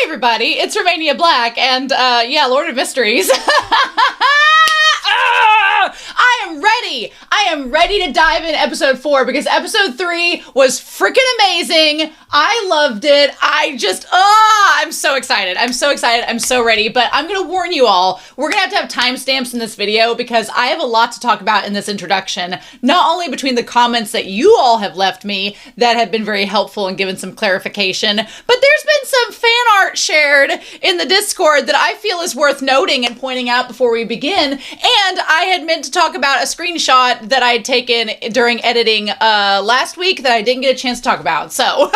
Hi everybody, it's Romania Black, and yeah, Lord of Mysteries. I am ready. I am ready to dive in episode 4 because episode 3 was freaking amazing. I loved it. I'm so excited. I'm so excited. I'm so ready. But I'm going to warn you all, we're going to have timestamps in this video because I have a lot to talk about in this introduction. Not only between the comments that you all have left me that have been very helpful and given some clarification, but there's been some fan art shared in the Discord that I feel is worth noting and pointing out before we begin. And I had meant to talk about a screenshot that I had taken during editing last week that I didn't get a chance to talk about. So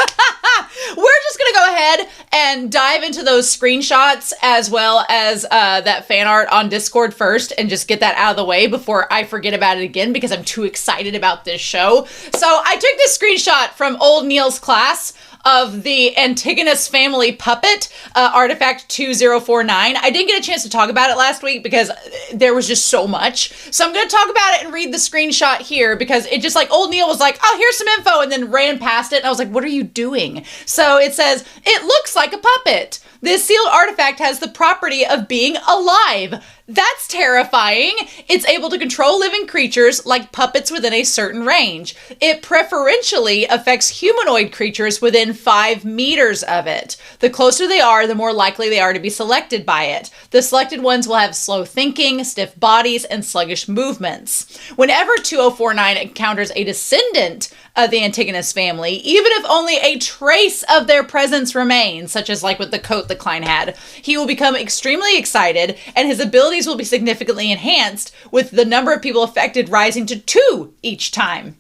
we're just going to go ahead and dive into those screenshots as well as that fan art on Discord first and just get that out of the way before I forget about it again because I'm too excited about this show. So I took this screenshot from old Neil's class of the Antigonous family puppet, artifact 2049. I didn't get a chance to talk about it last week because there was just so much. So I'm going to talk about it and read the screenshot here because it just like old Neil was like, oh, here's some info, and then ran past it. And I was like, what are you doing? So it says, it looks like a puppet. This sealed artifact has the property of being alive. That's terrifying. It's able to control living creatures like puppets within a certain range. It preferentially affects humanoid creatures within 5 meters of it. The closer they are, the more likely they are to be selected by it. The selected ones will have slow thinking, stiff bodies, and sluggish movements. Whenever 2049 encounters a descendant of the Antigonous family, even if only a trace of their presence remains, such as like with the coat that Klein had, he will become extremely excited and his abilities will be significantly enhanced, with the number of people affected rising to 2 each time.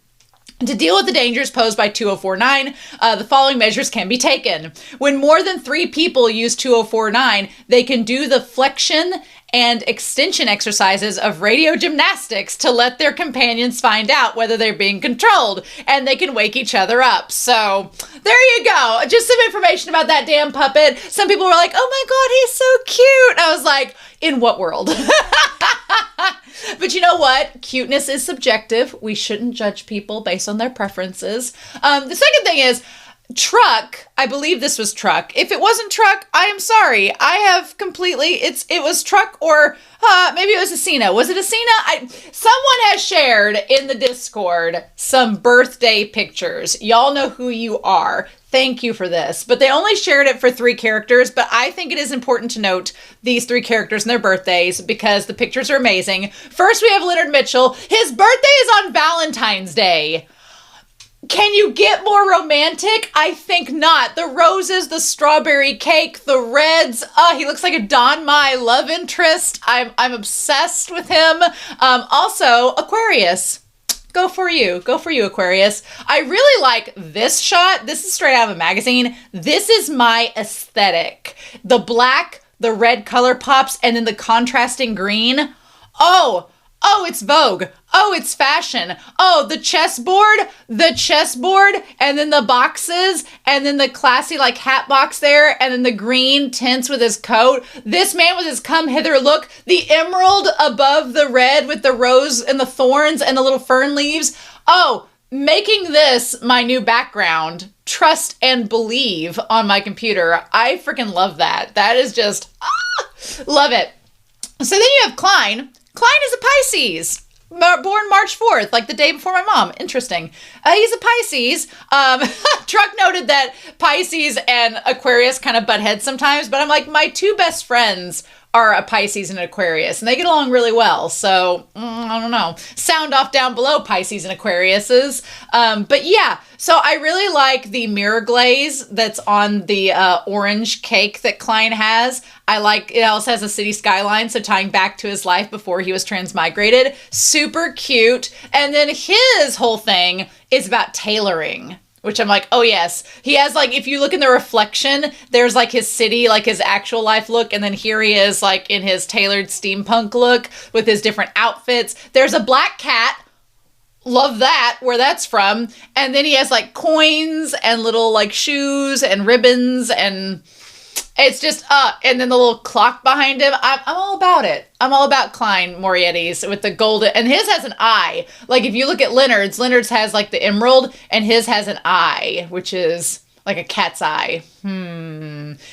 To deal with the dangers posed by 2049, the following measures can be taken. When more than 3 people use 2049, they can do the flexion and extension exercises of radio gymnastics to let their companions find out whether they're being controlled, and they can wake each other up. So there you go. Just some information about that damn puppet. Some people were like, oh my God, he's so cute. I was like, in what world? But you know what? Cuteness is subjective. We shouldn't judge people based on their preferences. The second thing is, Truck, I believe this was Truck. If it wasn't Truck, I am sorry. I have completely, it was Truck or maybe it was Asina. Was it Asina? Someone has shared in the Discord some birthday pictures. Y'all know who you are. Thank you for this. But they only shared it for 3 characters, but I think it is important to note these 3 characters and their birthdays because the pictures are amazing. First, we have Leonard Mitchell. His birthday is on Valentine's Day. Can you get more romantic? I think not. The roses, the strawberry cake, the reds. He looks like a Don Mai love interest. I'm obsessed with him. Also, Aquarius. Go for you. Go for you, Aquarius. I really like this shot. This is straight out of a magazine. This is my aesthetic. The black, the red color pops, and then the contrasting green. Oh, it's Vogue. Oh, it's fashion. Oh, the chessboard, and then the boxes, and then the classy like hat box there, and then the green tints with his coat. This man with his come hither look, the emerald above the red with the rose and the thorns and the little fern leaves. Oh, making this my new background, trust and believe on my computer. I freaking love that. That is just, love it. So then you have Klein. Klein is a Pisces, born March 4th, like the day before my mom. Interesting. He's a Pisces. Truck noted that Pisces and Aquarius kind of butt heads sometimes, but I'm like, my 2 best friends are a Pisces and an Aquarius, and they get along really well. So, I don't know. Sound off down below, Pisces and Aquariuses. But yeah, so I really like the mirror glaze that's on the orange cake that Klein has. I like, it also has a city skyline, so tying back to his life before he was transmigrated. Super cute. And then his whole thing is about tailoring, which I'm like, oh yes. He has like, if you look in the reflection, there's like his city, like his actual life look. And then here he is like in his tailored steampunk look with his different outfits. There's a black cat. Love that, where that's from. And then he has like coins and little like shoes and ribbons, and it's just, and then the little clock behind him. I'm all about it. I'm all about Klein Morietti's with the golden, and his has an eye. Like if you look at Leonard's has like the emerald, and his has an eye, which is Like a cat's eye.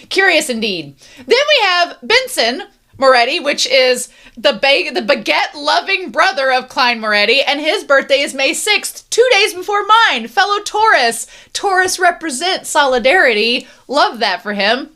Curious indeed. Then we have Vincent Moretti, which is the baguette-loving brother of Klein Moretti, and his birthday is May 6th, 2 days before mine. Fellow Taurus. Taurus represents solidarity. Love that for him.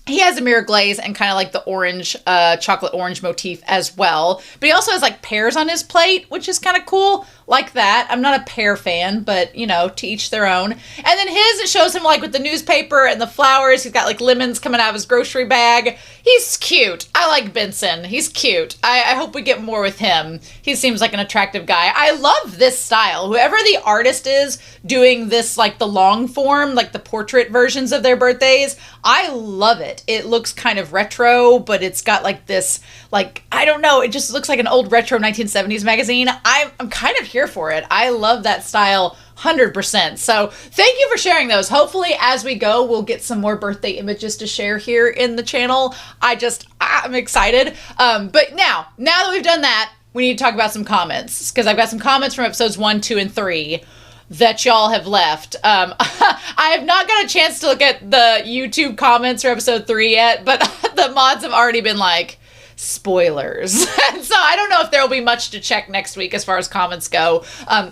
He has a mirror glaze and kind of like the orange, chocolate orange motif as well. But he also has like pears on his plate, which is kind of cool. Like that. I'm not a pear fan, but, you know, to each their own. And then his, it shows him like with the newspaper and the flowers. He's got like lemons coming out of his grocery bag. He's cute. I like Benson. He's cute. I hope we get more with him. He seems like an attractive guy. I love this style. Whoever the artist is doing this, like the long form, like the portrait versions of their birthdays, I love it. It looks kind of retro, but it's got like this, like, I don't know, it just looks like an old retro 1970s magazine. I'm kind of here for it. I love that style 100%. So thank you for sharing those. Hopefully as we go, we'll get some more birthday images to share here in the channel. I'm excited. But now that we've done that, we need to talk about some comments, because I've got some comments from episodes 1, 2, and 3 that y'all have left. I have not got a chance to look at the YouTube comments for episode 3 yet, but the mods have already been like, spoilers. So I don't know if there will be much to check next week as far as comments go.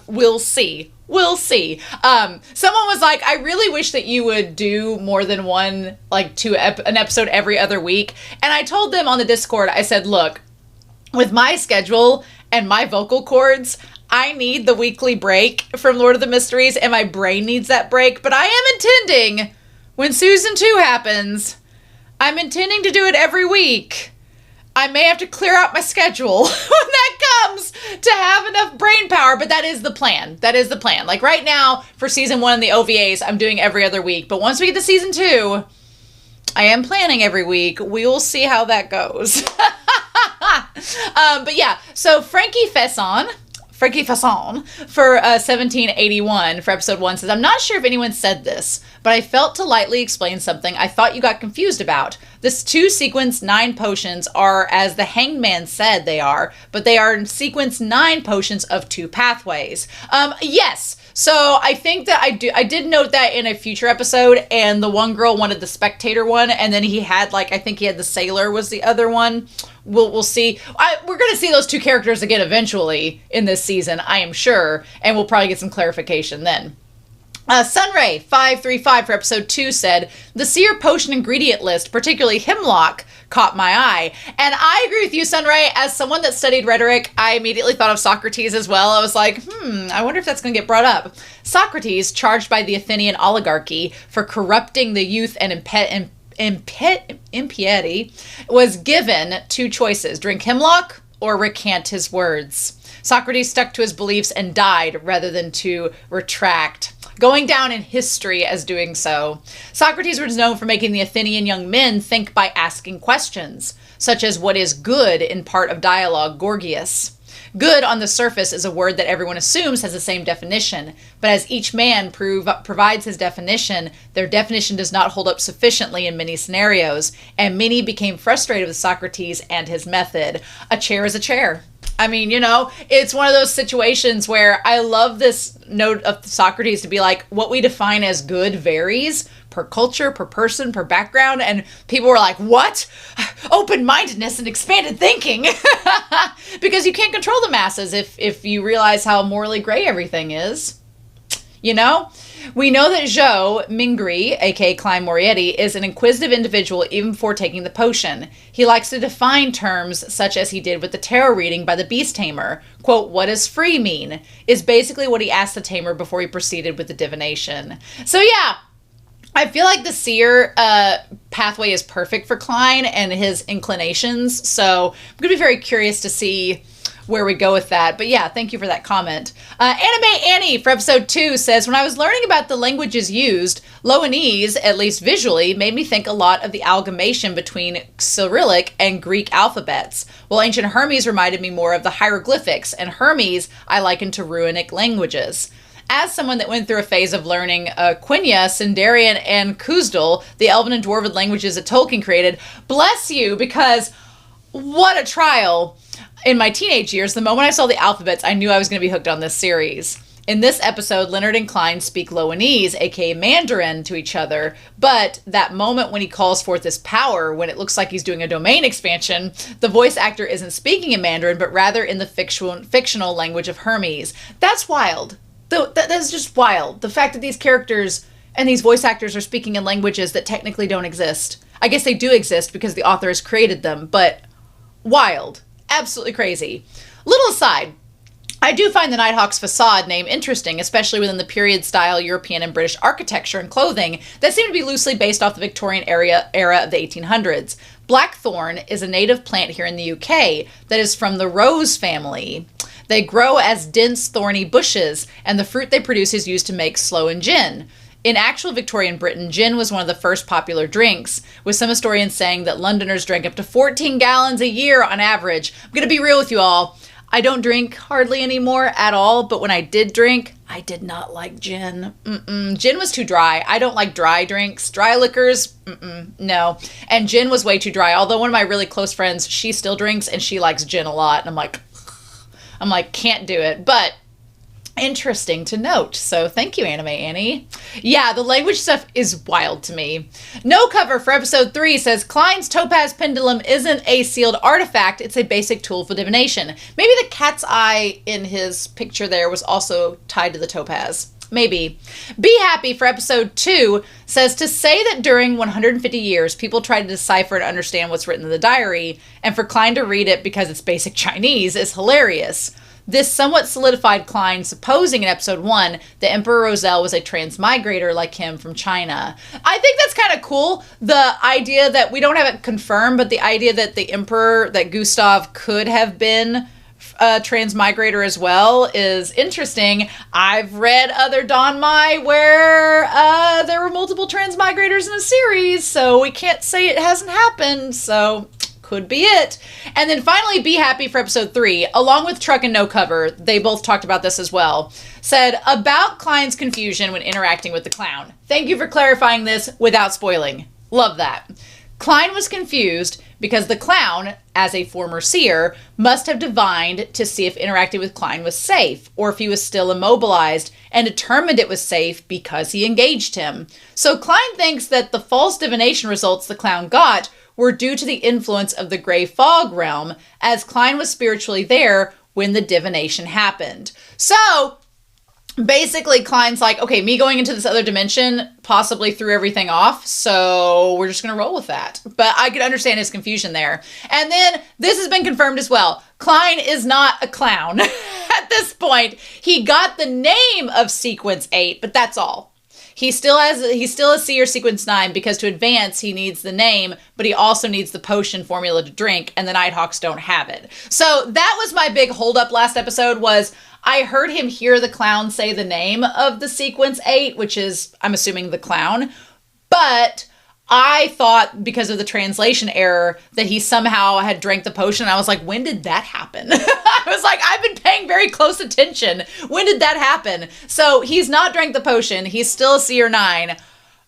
We'll see. We'll see. Someone was like, I really wish that you would do more than one, like an episode every other week. And I told them on the Discord, I said, look, with my schedule and my vocal cords, I need the weekly break from Lord of the Mysteries, and my brain needs that break. But I am intending, when season 2 happens, I'm intending to do it every week. I may have to clear out my schedule when that comes to have enough brain power, but that is the plan. That is the plan. Like right now, for season 1 and the OVAs, I'm doing every other week. But once we get to season 2, I am planning every week. We will see how that goes. But yeah, so Frankie Fasson for 1781 for episode 1 says, I'm not sure if anyone said this, but I felt to lightly explain something I thought you got confused about. This 2 sequence 9 potions are as the Hanged Man said they are, but they are in sequence 9 potions of 2 pathways. Yes. So I think that I did note that in a future episode, and the one girl wanted the spectator one, and then he had like, I think he had the sailor was the other one. We'll see. We're going to see those 2 characters again eventually in this season, I am sure, and we'll probably get some clarification then. Sunray535 for episode 2 said, the seer potion ingredient list, particularly hemlock, caught my eye. And I agree with you, Sunray. As someone that studied rhetoric, I immediately thought of Socrates as well. I was like, I wonder if that's going to get brought up. Socrates, charged by the Athenian oligarchy for corrupting the youth and impiety, was given 2 choices: drink hemlock or recant his words. Socrates stuck to his beliefs and died rather than to retract, going down in history as doing so. Socrates was known for making the Athenian young men think by asking questions, such as what is good in part of dialogue Gorgias. Good on the surface is a word that everyone assumes has the same definition, but as each man provides his definition, their definition does not hold up sufficiently in many scenarios, and many became frustrated with Socrates and his method. A chair is a chair. I mean, you know, it's one of those situations where I love this note of Socrates to be like, what we define as good varies per culture, per person, per background. And people were like, what? Open-mindedness and expanded thinking. Because you can't control the masses if you realize how morally gray everything is. You know? We know that Zhou Mingri, aka Klein Moretti, is an inquisitive individual even before taking the potion. He likes to define terms such as he did with the tarot reading by the Beast Tamer. Quote, what does free mean? Is basically what he asked the Tamer before he proceeded with the divination. So yeah, I feel like the seer pathway is perfect for Klein and his inclinations. So I'm going to be very curious to see where we go with that. But yeah, thank you for that comment. Anime Annie for episode 2 says, when I was learning about the languages used, Loanese, at least visually, made me think a lot of the amalgamation between Cyrillic and Greek alphabets, while ancient Hermes reminded me more of the hieroglyphics, and Hermes I likened to runic languages. As someone that went through a phase of learning Quenya, Sindarian, and Khuzdul, the Elven and Dwarven languages that Tolkien created, bless you, because what a trial. In my teenage years, the moment I saw the alphabets, I knew I was going to be hooked on this series. In this episode, Leonard and Klein speak Loanese, aka Mandarin, to each other, but that moment when he calls forth his power, when it looks like he's doing a domain expansion, the voice actor isn't speaking in Mandarin, but rather in the fictional language of Hermes. That's wild. That's just wild. The fact that these characters and these voice actors are speaking in languages that technically don't exist. I guess they do exist because the author has created them, but wild. Absolutely crazy. Little aside, I do find the Nighthawk's facade name interesting, especially within the period-style European and British architecture and clothing that seem to be loosely based off the Victorian era of the 1800s. Blackthorn is a native plant here in the UK that is from the rose family. They grow as dense, thorny bushes, and the fruit they produce is used to make sloe and gin. In actual Victorian Britain, gin was one of the first popular drinks, with some historians saying that Londoners drank up to 14 gallons a year on average. I'm going to be real with you all. I don't drink hardly anymore at all, but when I did drink, I did not like gin. Gin was too dry. I don't like dry drinks. Dry liquors, no. And gin was way too dry. Although one of my really close friends, she still drinks and she likes gin a lot. And I'm like, can't do it. But interesting to note. So thank you, Anime Annie. Yeah, the language stuff is wild to me. No cover for episode 3 says Klein's topaz pendulum isn't a sealed artifact, it's a basic tool for divination. Maybe the cat's eye in his picture there was also tied to the topaz. Maybe. Be Happy for episode 2 says to say that during 150 years, people tried to decipher and understand what's written in the diary, and for Klein to read it because it's basic Chinese is hilarious. This somewhat solidified Klein supposing in episode 1 that Emperor Roselle was a transmigrator like him from China. I think that's kind of cool. The idea that we don't have it confirmed, but the idea that the Emperor, that Gustav could have been a transmigrator as well is interesting. I've read other Donmai where there were multiple transmigrators in a series, so we can't say it hasn't happened, so could be it. And then finally, Be Happy for episode 3, along with Truck and No Cover, they both talked about this as well, said about Klein's confusion when interacting with the clown. Thank you for clarifying this without spoiling. Love that. Klein was confused because the clown, as a former seer, must have divined to see if interacting with Klein was safe, or if he was still immobilized, and determined it was safe because he engaged him. So Klein thinks that the false divination results the clown got were due to the influence of the gray fog realm, as Klein was spiritually there when the divination happened. So basically, Klein's like, okay, me going into this other dimension possibly threw everything off, so we're just going to roll with that. But I could understand his confusion there. And then this has been confirmed as well. Klein is not a clown at this point. He got the name of Sequence 8, but that's all. He's still a seer sequence 9 because to advance he needs the name, but he also needs the potion formula to drink, and the Nighthawks don't have it. So that was my big holdup last episode, was I heard him hear the clown say the name of the sequence 8, which is, I'm assuming, the clown, but I thought because of the translation error that he somehow had drank the potion. I was like, when did that happen? I was like, I've been paying very close attention. When did that happen? So he's not drank the potion. He's still a Seer 9.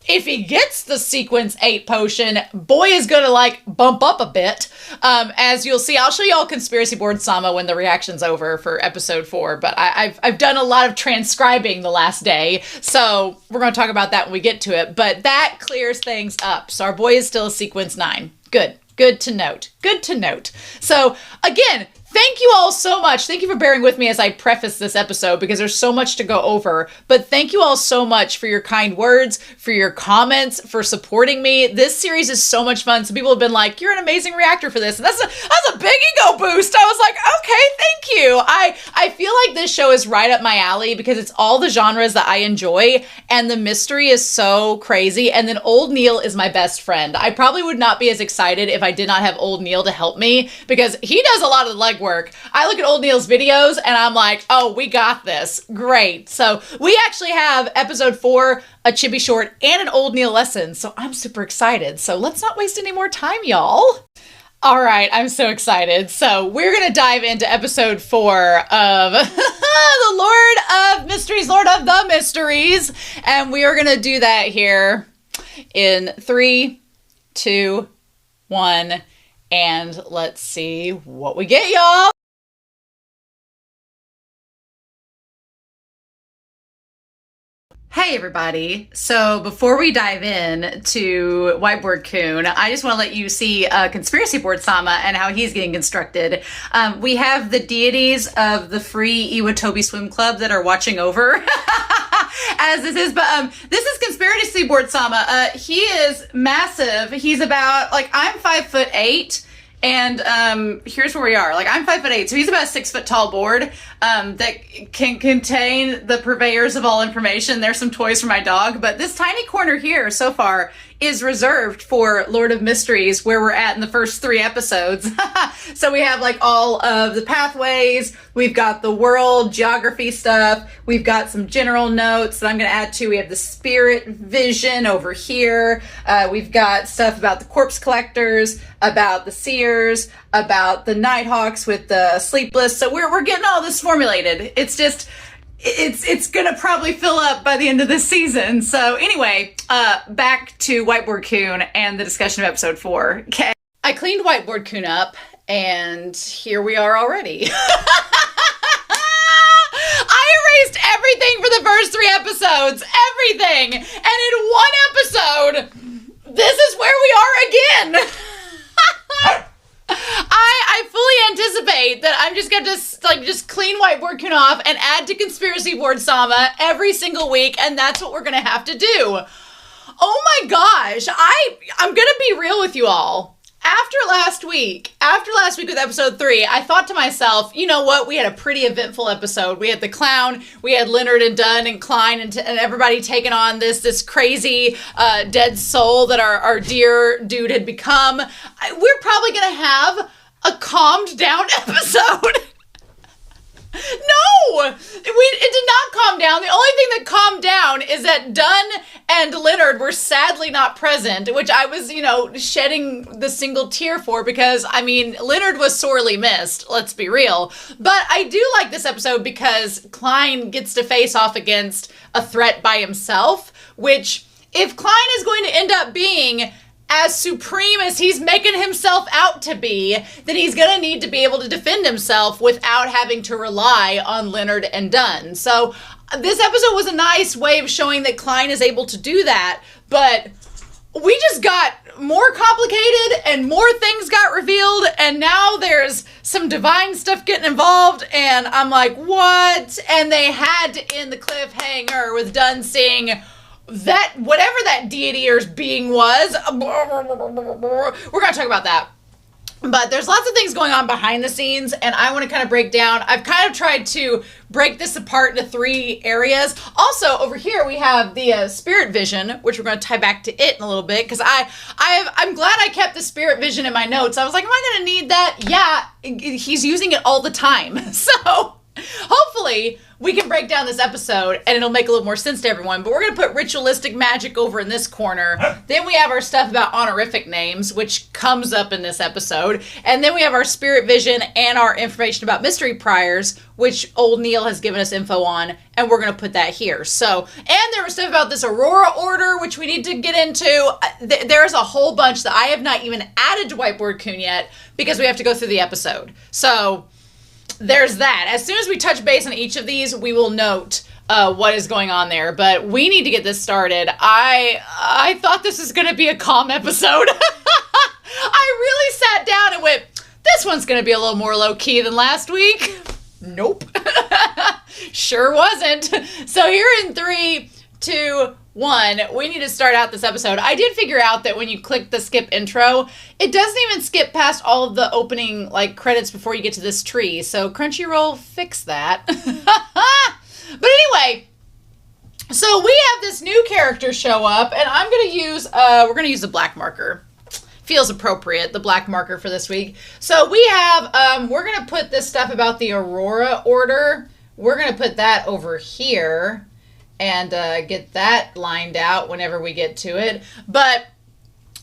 If he gets the Sequence 8 potion, boy is gonna like bump up a bit. As you'll see, I'll show you all Conspiracy Board Sama when the reaction's over for episode 4, but I've done a lot of transcribing the last day, so we're gonna talk about that when we get to it, but that clears things up. So our boy is still a Sequence 9. Good to note. Good to note. So again, thank you all so much. Thank you for bearing with me as I preface this episode because there's so much to go over. But thank you all so much for your kind words, for your comments, for supporting me. This series is so much fun. Some people have been like, you're an amazing reactor for this. And that's a big ego boost. I was like, okay, thank you. I feel like this show is right up my alley because it's all the genres that I enjoy and the mystery is so crazy. And then Old Neil is my best friend. I probably would not be as excited if I did not have Old Neil to help me because he does a lot of the legwork. I look at Old Neil's videos and I'm like, oh, we got this. Great. So we actually have episode 4, a Chibi short, and an Old Neil lesson. So I'm super excited. So let's not waste any more time, y'all. All right, I'm so excited. So we're going to dive into episode 4 of the Lord of Mysteries, Lord of the Mysteries. And we are going to do that here in 3, 2, 1. And let's see what we get, y'all. Hey everybody. So before we dive in to Whiteboard-Kun, I just want to let you see Conspiracy Board Sama and how he's getting constructed. We have the deities of the free Iwatobi Swim Club that are watching over as this is, but this is Conspiracy Board Sama. He is massive. He's about, like, I'm 5'8". And here's where we are. Like, I'm 5'8", so he's about a 6 foot tall board that can contain the purveyors of all information. There's some toys for my dog, but this tiny corner here so far is reserved for Lord of Mysteries, where we're at in the first 3 episodes. So we have like all of the pathways. We've got the world geography stuff. We've got some general notes that I'm going to add to. We have the spirit vision over here. We've got stuff about the corpse collectors, about the seers, about the Nighthawks with the sleepless. So we're getting all this formulated. It's just, it's gonna probably fill up by the end of this season. So anyway, back to Whiteboard-Kun and the discussion of episode 4. Okay. I cleaned Whiteboard-Kun up and here we are already. I erased everything for the first 3 episodes, everything. And in one episode, this is where we are again. I fully anticipate that I'm just going to just clean Whiteboard-Kun off and add to Conspiracy Board Sama every single week, and that's what we're going to have to do. Oh my gosh, I'm going to be real with you all. After last week with episode 3, I thought to myself, you know what? We had a pretty eventful episode. We had the clown, we had Leonard and Dunn and Klein and everybody taking on this crazy dead soul that our dear dude had become. We're probably going to have a calmed down episode. No, it did not calm down. The only thing that calmed down is that Dunn and Leonard were sadly not present, which I was, shedding the single tear for because, Leonard was sorely missed, let's be real. But I do like this episode because Klein gets to face off against a threat by himself, which, if Klein is going to end up being as supreme as he's making himself out to be, then he's going to need to be able to defend himself without having to rely on Leonard and Dunn. So this episode was a nice way of showing that Klein is able to do that, but we just got more complicated and more things got revealed, and now there's some divine stuff getting involved, and I'm like, what? And they had to end the cliffhanger with Dunn saying that whatever that deity or being was, we're going to talk about that. But there's lots of things going on behind the scenes, and I want to kind of break down. I've kind of tried to break this apart into 3 areas. Also, over here we have the spirit vision, which we're going to tie back to it in a little bit, because I'm glad I kept the spirit vision in my notes. I was like, am I going to need that? Yeah, he's using it all the time. So hopefully we can break down this episode and it'll make a little more sense to everyone. But we're going to put ritualistic magic over in this corner. Then we have our stuff about honorific names, which comes up in this episode. And then we have our spirit vision and our information about mystery priors, which old Neil has given us info on. And we're going to put that here. So, and there was stuff about this Aurora Order, which we need to get into. There's a whole bunch that I have not even added to Whiteboard-Kun yet because we have to go through the episode. So there's that. As soon as we touch base on each of these, we will note what is going on there. But we need to get this started. I thought this was going to be a calm episode. I really sat down and went, this one's going to be a little more low-key than last week. Nope. Sure wasn't. So here in 3, 2, 1, we need to start out this episode. I did figure out that when you click the skip intro, it doesn't even skip past all of the opening credits before you get to this tree. So Crunchyroll, fix that. But anyway, so we have this new character show up, and I'm going to use, we're going to use the black marker. Feels appropriate, the black marker for this week. So we have, we're going to put this stuff about the Aurora Order. We're going to put that over here and get that lined out whenever we get to it. But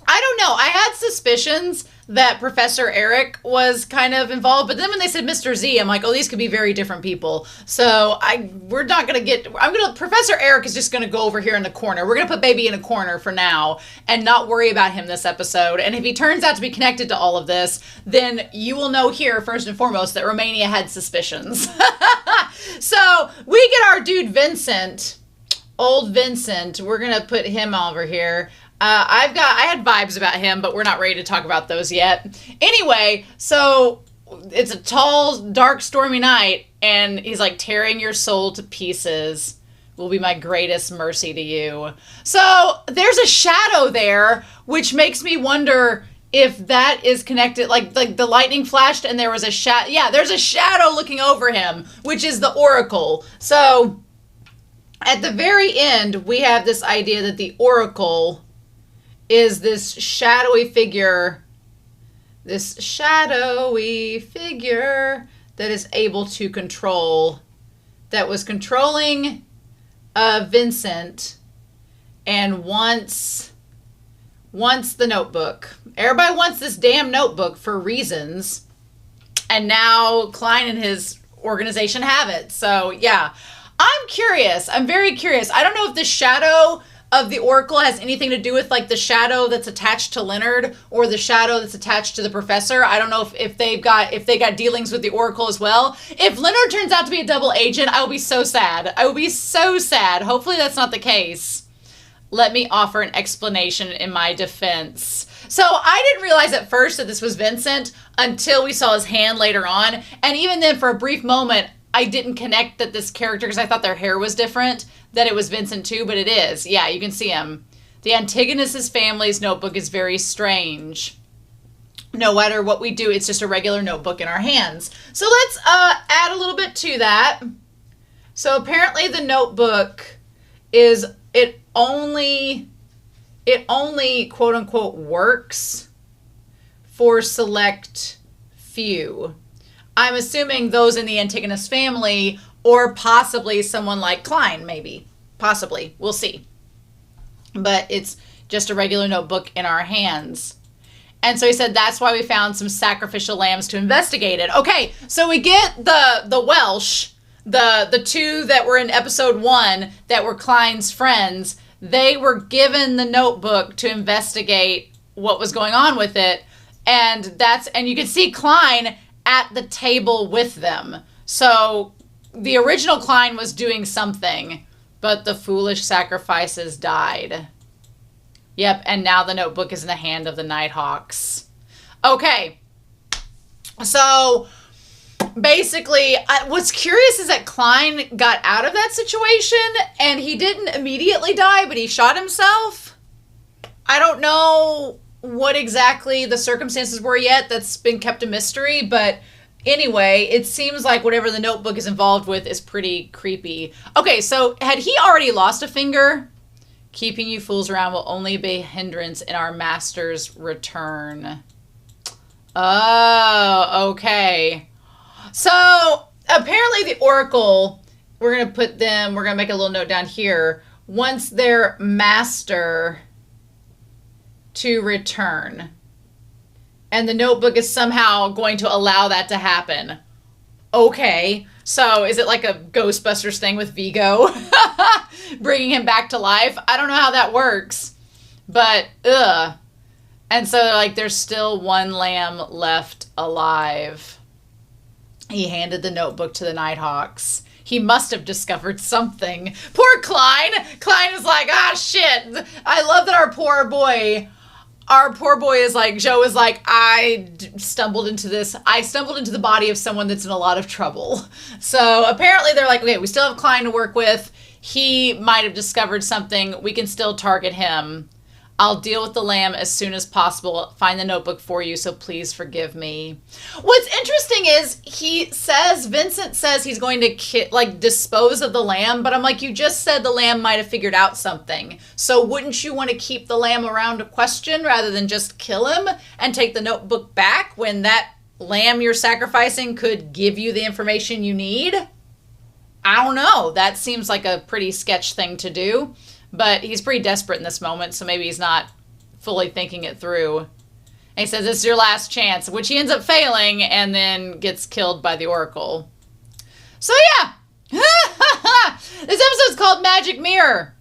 I don't know. I had suspicions that Professor Eric was kind of involved, but then when they said Mr. Z, I'm like, oh, these could be very different people. So we're not going to get, Professor Eric is just going to go over here in the corner. We're going to put baby in a corner for now and not worry about him this episode. And if he turns out to be connected to all of this, then you will know here, first and foremost, that Romania had suspicions. So we get our dude Vincent old Vincent, we're going to put him over here. I had vibes about him, but we're not ready to talk about those yet. Anyway, so it's a tall, dark, stormy night, and he's like, tearing your soul to pieces will be my greatest mercy to you. So there's a shadow there, which makes me wonder if that is connected, like the lightning flashed and there was a shadow. Yeah, there's a shadow looking over him, which is the Oracle. So at the very end, we have this idea that the Oracle is this shadowy figure that is able to control, that was controlling Vincent and wants the notebook. Everybody wants this damn notebook for reasons, and now Klein and his organization have it. So yeah, I'm curious. I'm very curious. I don't know if the shadow of the Oracle has anything to do with like the shadow that's attached to Leonard or the shadow that's attached to the professor. I don't know if they got dealings with the Oracle as well. If Leonard turns out to be a double agent, I will be so sad. I will be so sad. Hopefully that's not the case. Let me offer an explanation in my defense. So I didn't realize at first that this was Vincent until we saw his hand later on. And even then, for a brief moment, I didn't connect that this character, because I thought their hair was different, that it was Vincent too, but it is. Yeah, you can see him. The Antigonous' family's notebook is very strange. No matter what we do, it's just a regular notebook in our hands. So let's add a little bit to that. So apparently the notebook is, it only quote unquote works for select few. I'm assuming those in the Antigonous family, or possibly someone like Klein, maybe. Possibly. We'll see. But it's just a regular notebook in our hands. And so he said that's why we found some sacrificial lambs to investigate it. Okay, so we get the Welsh, the two that were in episode 1 that were Klein's friends. They were given the notebook to investigate what was going on with it. And you can see Klein at the table with them. So the original Klein was doing something, but the foolish sacrifices died. Yep, and now the notebook is in the hand of the Nighthawks. Okay, so basically, what's curious is that Klein got out of that situation, and he didn't immediately die, but he shot himself. I don't know what exactly the circumstances were yet. That's been kept a mystery, but anyway, it seems like whatever the notebook is involved with is pretty creepy. Okay, so had he already lost a finger? Keeping you fools around will only be a hindrance in our master's return. Oh, okay. So apparently the Oracle, we're going to make a little note down here, wants their master to return. And the notebook is somehow going to allow that to happen. Okay. So is it like a Ghostbusters thing with Vigo? Bringing him back to life? I don't know how that works. But, ugh. And so, like, there's still one lamb left alive. He handed the notebook to the Nighthawks. He must have discovered something. Poor Klein. Klein is like, ah, shit. I love that our poor boy is like, Joe is like, I stumbled into the body of someone that's in a lot of trouble. So apparently they're like, okay, we still have Klein to work with. He might have discovered something. We can still target him. I'll deal with the lamb as soon as possible. Find the notebook for you, so please forgive me. What's interesting is Vincent says he's going to dispose of the lamb, but I'm like, you just said the lamb might have figured out something. So wouldn't you want to keep the lamb around to question rather than just kill him and take the notebook back when that lamb you're sacrificing could give you the information you need? I don't know. That seems like a pretty sketch thing to do. But he's pretty desperate in this moment, so maybe he's not fully thinking it through. And he says, this is your last chance, which he ends up failing and then gets killed by the Oracle. So yeah, this episode's called Magic Mirror,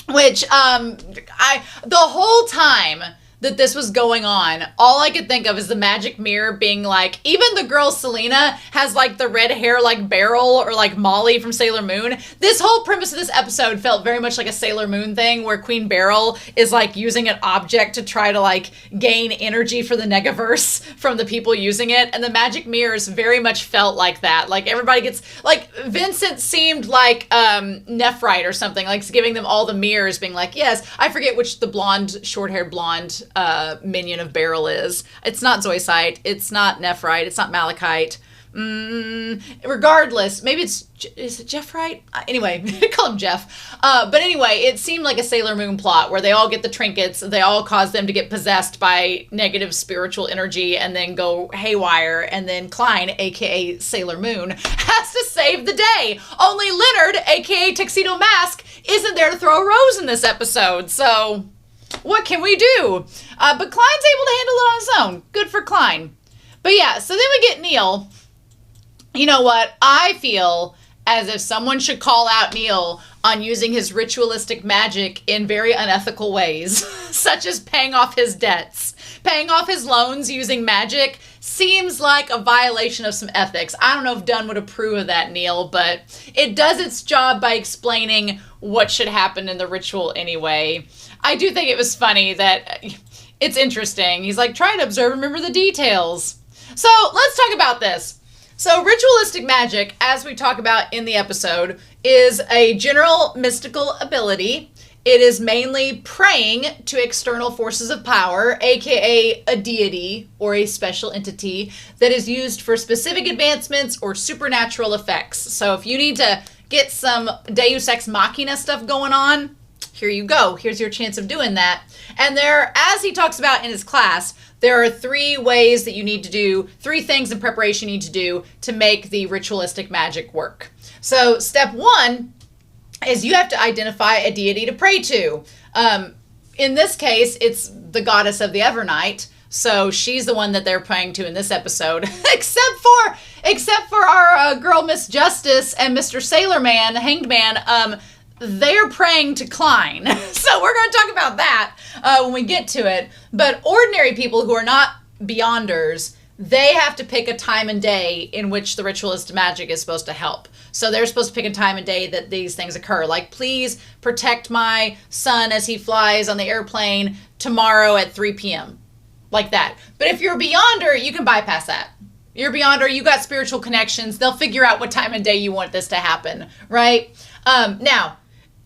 which the whole time that this was going on, all I could think of is the magic mirror being like, even the girl Selena has like the red hair like Beryl or like Molly from Sailor Moon. This whole premise of this episode felt very much like a Sailor Moon thing where Queen Beryl is like using an object to try to like gain energy for the Negaverse from the people using it. And the magic mirrors very much felt like that. Like everybody gets, like Vincent seemed like Nephrite or something, like giving them all the mirrors being like, yes, I forget which the blonde, short-haired blonde minion of Beryl is. It's not Zoisite. It's not Nephrite. It's not Malachite. Regardless, maybe is it Jeffrite? Anyway, call him Jeff. But anyway, it seemed like a Sailor Moon plot where they all get the trinkets, they all cause them to get possessed by negative spiritual energy and then go haywire, and then Klein, aka Sailor Moon, has to save the day. Only Leonard, aka Tuxedo Mask, isn't there to throw a rose in this episode, so what can we do? But Klein's able to handle it on his own. Good for Klein. But yeah, so then we get Neil. You know what? I feel as if someone should call out Neil on using his ritualistic magic in very unethical ways, such as paying off his debts. Paying off his loans using magic seems like a violation of some ethics. I don't know if Dunn would approve of that, Neil, but it does its job by explaining what should happen in the ritual anyway. I do think it was funny that it's interesting. He's like, try to observe and remember the details. So let's talk about this. So ritualistic magic, as we talk about in the episode, is a general mystical ability. It is mainly praying to external forces of power, aka a deity or a special entity that is used for specific advancements or supernatural effects. So if you need to get some Deus Ex Machina stuff going on, here you go. Here's your chance of doing that. And there, as he talks about in his class, there are 3 ways that you need to do, 3 things in preparation you need to do to make the ritualistic magic work. So step 1 is you have to identify a deity to pray to. In this case, it's the goddess of the Evernight. So she's the one that they're praying to in this episode, except for our girl Miss Justice and Mr. Sailor Man, Hanged Man. They're praying to Klein. So we're going to talk about that when we get to it. But ordinary people who are not Beyonders, they have to pick a time and day in which the ritualist magic is supposed to help. So they're supposed to pick a time and day that these things occur. Like, please protect my son as he flies on the airplane tomorrow at 3 p.m. Like that. But if you're a Beyonder, you can bypass that. You're a Beyonder, you got spiritual connections. They'll figure out what time and day you want this to happen, right? Now,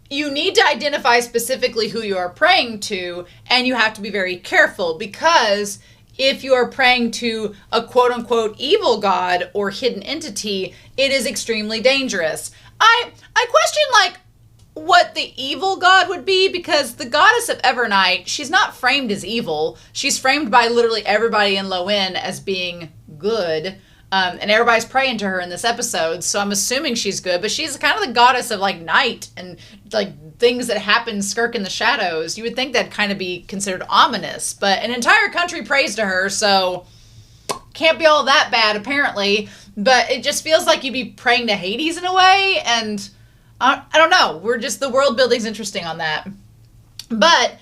you need to identify specifically who you are praying to, and you have to be very careful, because if you are praying to a quote-unquote evil god or hidden entity, it is extremely dangerous. I question, like, what the evil god would be, because the goddess of Evernight, she's not framed as evil. She's framed by literally everybody in Lowen as being good. And everybody's praying to her in this episode, so I'm assuming she's good, but she's kind of the goddess of, like, night and, like, things that happen skirk in the shadows. You would think that'd kind of be considered ominous, but an entire country prays to her, so can't be all that bad, apparently. But it just feels like you'd be praying to Hades in a way, and I don't know. The world building's interesting on that. But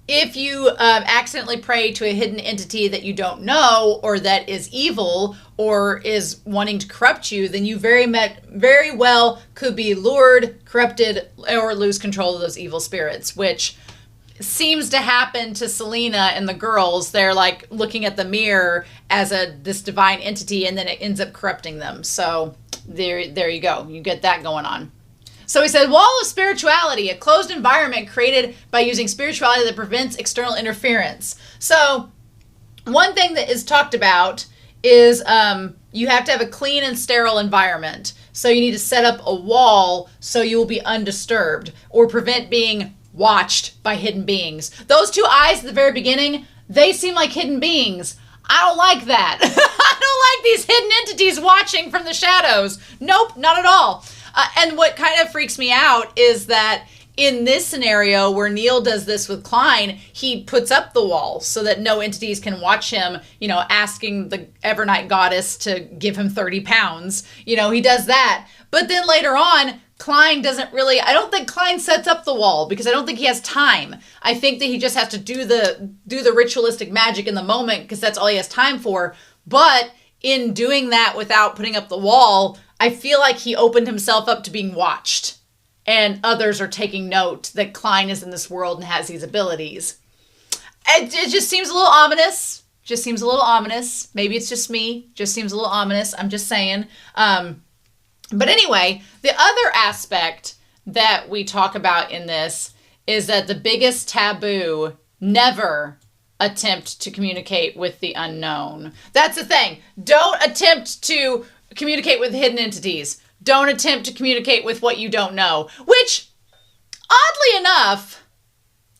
if you accidentally pray to a hidden entity that you don't know, or that is evil, or is wanting to corrupt you, then you very well could be lured, corrupted, or lose control of those evil spirits, which seems to happen to Selena and the girls. They're like looking at the mirror as this divine entity, and then it ends up corrupting them. So there you go. You get that going on. So he said, wall of spirituality, a closed environment created by using spirituality that prevents external interference. So one thing that is talked about is you have to have a clean and sterile environment. So you need to set up a wall so you will be undisturbed, or prevent being watched by hidden beings. Those 2 eyes at the very beginning, they seem like hidden beings. I don't like that. I don't like these hidden entities watching from the shadows. Nope, not at all. And what kind of freaks me out is that in this scenario where Neil does this with Klein, he puts up the wall so that no entities can watch him, asking the Evernight goddess to give him 30 pounds. He does that. But then later on, Klein doesn't really, I don't think Klein sets up the wall because I don't think he has time. I think that he just has to do the ritualistic magic in the moment because that's all he has time for. But in doing that without putting up the wall, I feel like he opened himself up to being watched. And others are taking note that Klein is in this world and has these abilities. It just seems a little ominous. Just seems a little ominous. Maybe it's just me. Just seems a little ominous. I'm just saying. But anyway, the other aspect that we talk about in this is that the biggest taboo, never attempt to communicate with the unknown. That's the thing. Don't attempt to communicate with hidden entities. Don't attempt to communicate with what you don't know. Which, oddly enough,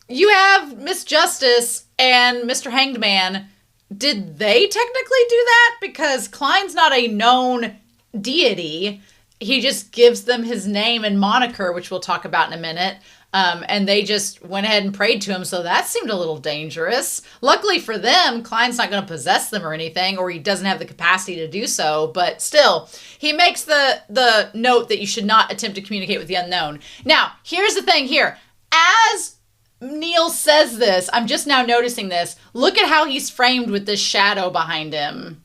you have Miss Justice and Mr. Hanged Man. Did they technically do that? Because Klein's not a known deity. He just gives them his name and moniker, which we'll talk about in a minute. And they just went ahead and prayed to him. So that seemed a little dangerous. Luckily for them, Klein's not going to possess them or anything, or he doesn't have the capacity to do so. But still, he makes the note that you should not attempt to communicate with the unknown. Now, here's the thing here. As Neil says this, I'm just now noticing this. Look at how he's framed with this shadow behind him.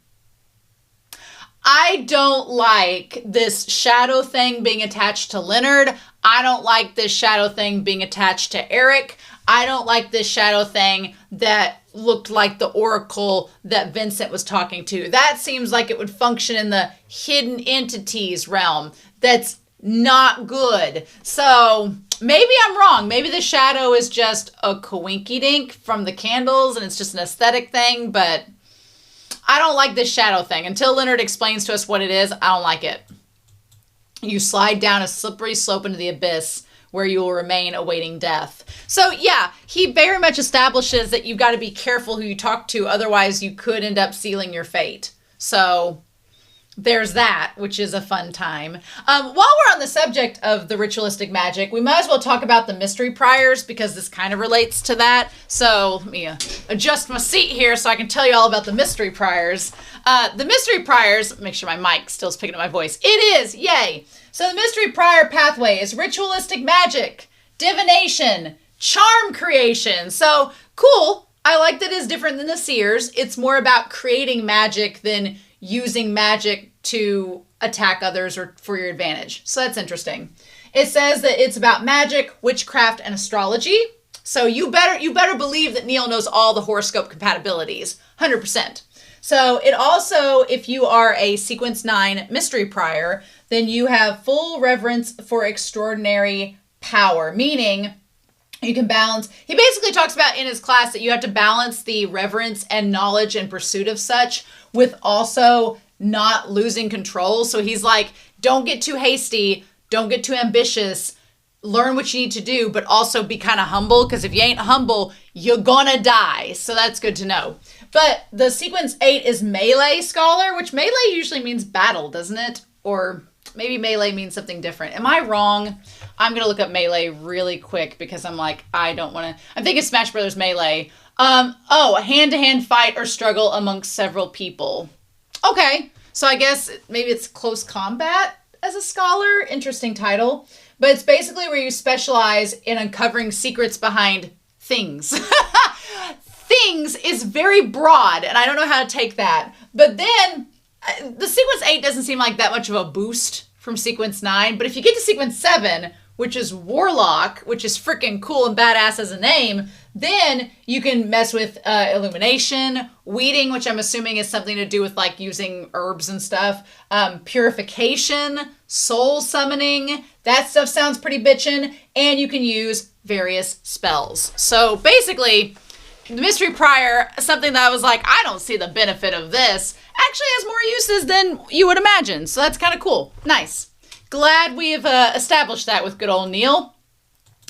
I don't like this shadow thing being attached to Leonard. I don't like this shadow thing being attached to Eric. I don't like this shadow thing that looked like the oracle that Vincent was talking to. That seems like it would function in the hidden entities realm. That's not good. So maybe I'm wrong. Maybe the shadow is just a coinky-dink from the candles and it's just an aesthetic thing, but I don't like this shadow thing. Until Leonard explains to us what it is, I don't like it. You slide down a slippery slope into the abyss where you will remain awaiting death. So yeah, he very much establishes that you've got to be careful who you talk to, otherwise you could end up sealing your fate. So there's that, which is a fun time. While we're on the subject of the ritualistic magic, we might as well talk about the Mystery Pryers because this kind of relates to that. So let me adjust my seat here so I can tell you all about the Mystery Pryers. The Mystery Pryers, make sure my mic still is picking up my voice. It is, yay! So the Mystery Pryer pathway is ritualistic magic, divination, charm creation. So cool. I like that it's different than the Seers. It's more about creating magic than using magic to attack others or for your advantage. So that's interesting. It says that it's about magic, witchcraft, and astrology. So you better believe that Neil knows all the horoscope compatibilities, 100%. So it also, if you are a Sequence 9 Mystery Pryer, then you have full reverence for extraordinary power, meaning you can balance. He basically talks about in his class that you have to balance the reverence and knowledge and pursuit of such with also not losing control. So he's like, don't get too hasty, don't get too ambitious, learn what you need to do, but also be kind of humble, because if you ain't humble, you're gonna die. So that's good to know. But the Sequence 8 is Melee Scholar, which Melee usually means battle, doesn't it? Or maybe Melee means something different. Am I wrong? I'm going to look up Melee really quick because I'm like, I don't want to. I'm thinking Smash Brothers Melee. A hand-to-hand fight or struggle amongst several people. Okay, so I guess maybe it's close combat as a scholar. Interesting title. But it's basically where you specialize in uncovering secrets behind things. Things is very broad, and I don't know how to take that. But then, the Sequence 8 doesn't seem like that much of a boost from Sequence 9. But if you get to Sequence 7, which is Warlock, which is freaking cool and badass as a name, then you can mess with illumination, weeding, which I'm assuming is something to do with like using herbs and stuff, purification, soul summoning. That stuff sounds pretty bitchin', and you can use various spells. So basically, the Mystery Pryer, something that I was like, I don't see the benefit of this, actually has more uses than you would imagine. So that's kind of cool. Nice. Glad we've established that with good old Neil.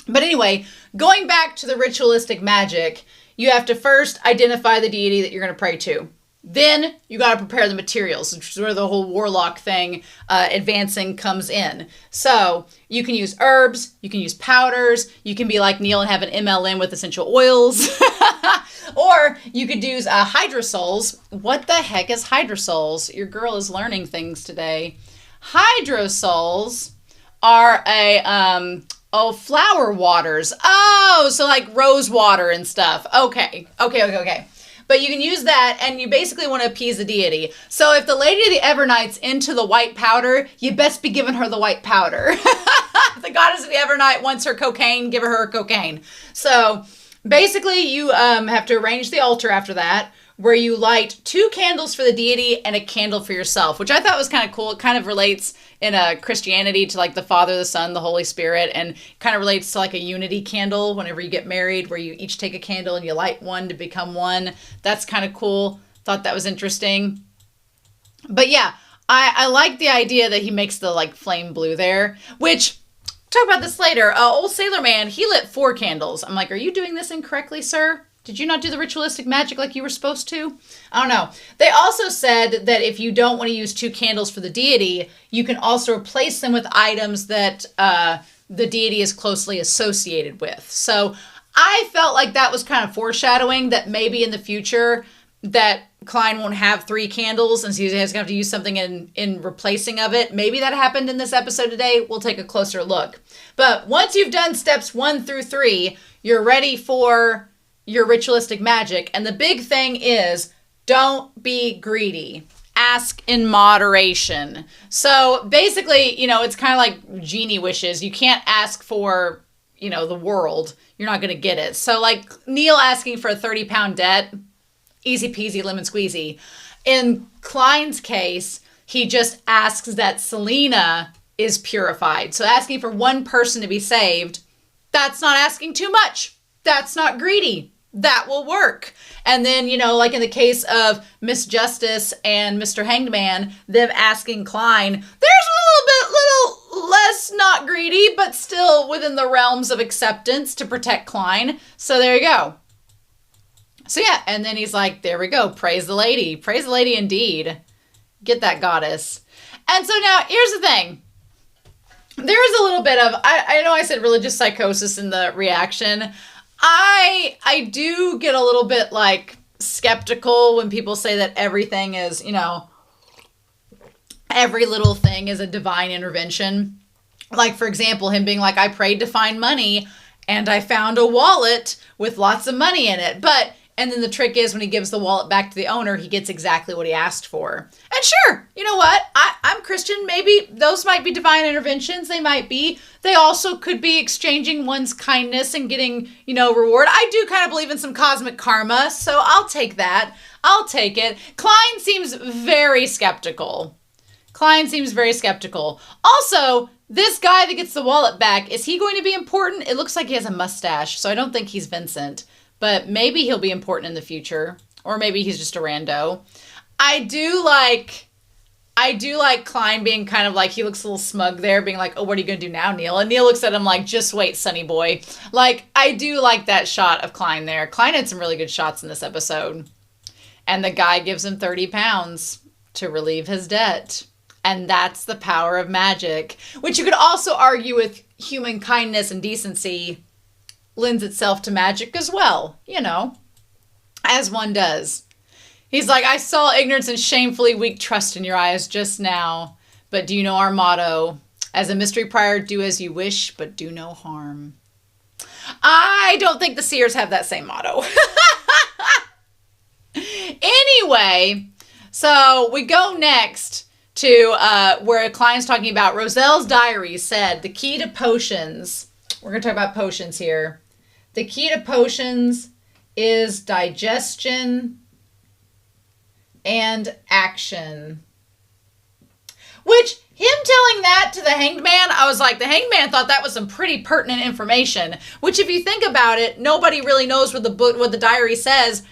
But anyway, going back to the ritualistic magic, you have to first identify the deity that you're going to pray to. Then you got to prepare the materials, which is where the whole warlock thing advancing comes in. So you can use herbs, you can use powders, you can be like Neil and have an MLM with essential oils, or you could use hydrosols. What the heck is hydrosols? Your girl is learning things today. Hydrosols are flower waters. Oh, so like rose water and stuff. Okay. But you can use that, and you basically want to appease the deity. So if the Lady of the Evernight's into the white powder, you best be giving her the white powder. The Goddess of the Evernight wants her cocaine, give her cocaine. So basically you have to arrange the altar after that, where you light 2 candles for the deity and a candle for yourself, which I thought was kind of cool. It kind of relates in Christianity to like the Father, the Son, the Holy Spirit, and kind of relates to like a unity candle whenever you get married, where you each take a candle and you light one to become one. That's kind of cool. Thought that was interesting. But yeah, I like the idea that he makes the like flame blue there, which, talk about this later. Old Sailor Man, he lit 4 candles. I'm like, are you doing this incorrectly, sir? Did you not do the ritualistic magic like you were supposed to? I don't know. They also said that if you don't want to use 2 candles for the deity, you can also replace them with items that the deity is closely associated with. So I felt like that was kind of foreshadowing that maybe in the future that Klein won't have 3 candles and so he's going to have to use something in replacing of it. Maybe that happened in this episode today. We'll take a closer look. But once you've done steps 1 through 3, you're ready for your ritualistic magic. And the big thing is, don't be greedy. Ask in moderation. So basically, it's kind of like genie wishes. You can't ask for, the world. You're not going to get it. So like Neil asking for a 30-pound debt, easy peasy lemon squeezy. In Klein's case, he just asks that Selena is purified. So asking for 1 person to be saved, that's not asking too much. That's not greedy. That will work. And then, like in the case of Miss Justice and Mr. Hanged Man, them asking Klein, there's a little less not greedy, but still within the realms of acceptance to protect Klein. So there you go. So yeah, and then he's like, there we go. Praise the lady. Praise the lady indeed. Get that goddess. And so now here's the thing. There is a little bit of, I know I said religious psychosis in the reaction. I do get a little bit like skeptical when people say that everything is, every little thing is a divine intervention. Like, for example, him being like, I prayed to find money and I found a wallet with lots of money in it. And then the trick is when he gives the wallet back to the owner, he gets exactly what he asked for. And sure, you know what? I'm Christian. Maybe those might be divine interventions. They might be. They also could be exchanging one's kindness and getting, reward. I do kind of believe in some cosmic karma, so I'll take that. I'll take it. Klein seems very skeptical. Also, this guy that gets the wallet back, is he going to be important? It looks like he has a mustache, so I don't think he's Vincent. But maybe he'll be important in the future. Or maybe he's just a rando. I do like Klein being kind of like, he looks a little smug there, being like, oh, what are you going to do now, Neil? And Neil looks at him like, just wait, sonny boy. Like, I do like that shot of Klein there. Klein had some really good shots in this episode. And the guy gives him 30 pounds to relieve his debt. And that's the power of magic. Which you could also argue with human kindness and decency lends itself to magic as well, as one does. He's like, I saw ignorance and shamefully weak trust in your eyes just now, but do you know our motto? As a mystery prior, do as you wish, but do no harm. I don't think the seers have that same motto. Anyway, so we go next to where Klein's talking about Roselle's diary said the key to potions. We're going to talk about potions here. The key to potions is digestion and action. Which, him telling that to the Hanged Man, I was like, the Hanged Man thought that was some pretty pertinent information. Which, if you think about it, nobody really knows what the diary says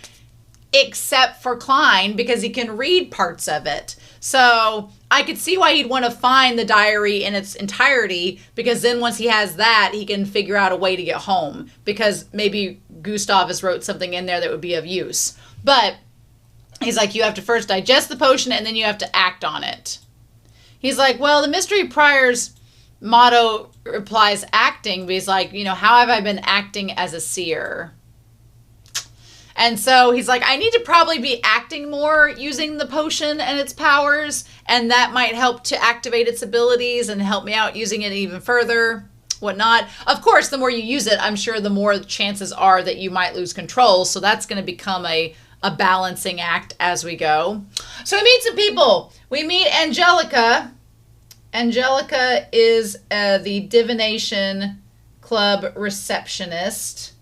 except for Klein, because he can read parts of it. So I could see why he'd want to find the diary in its entirety, because then once he has that, he can figure out a way to get home, because maybe Gustav has wrote something in there that would be of use. But he's like, you have to first digest the potion and then you have to act on it. He's like, well, the Mystery Prier's motto implies acting, but he's like, how have I been acting as a seer? And so he's like, I need to probably be acting more using the potion and its powers, and that might help to activate its abilities and help me out using it even further, whatnot. Of course, the more you use it, I'm sure the more chances are that you might lose control. So that's going to become a balancing act as we go. So we meet some people. We meet Angelica. Angelica is the Divination Club receptionist.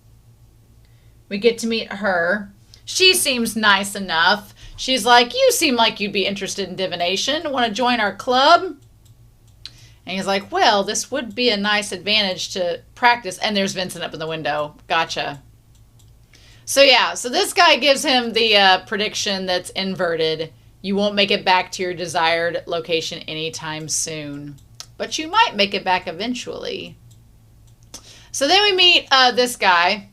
We get to meet her. She seems nice enough. She's like, you seem like you'd be interested in divination. Want to join our club? And he's like, well, this would be a nice advantage to practice. And there's Vincent up in the window. Gotcha. So yeah, so this guy gives him the prediction that's inverted. You won't make it back to your desired location anytime soon. But you might make it back eventually. So then we meet this guy,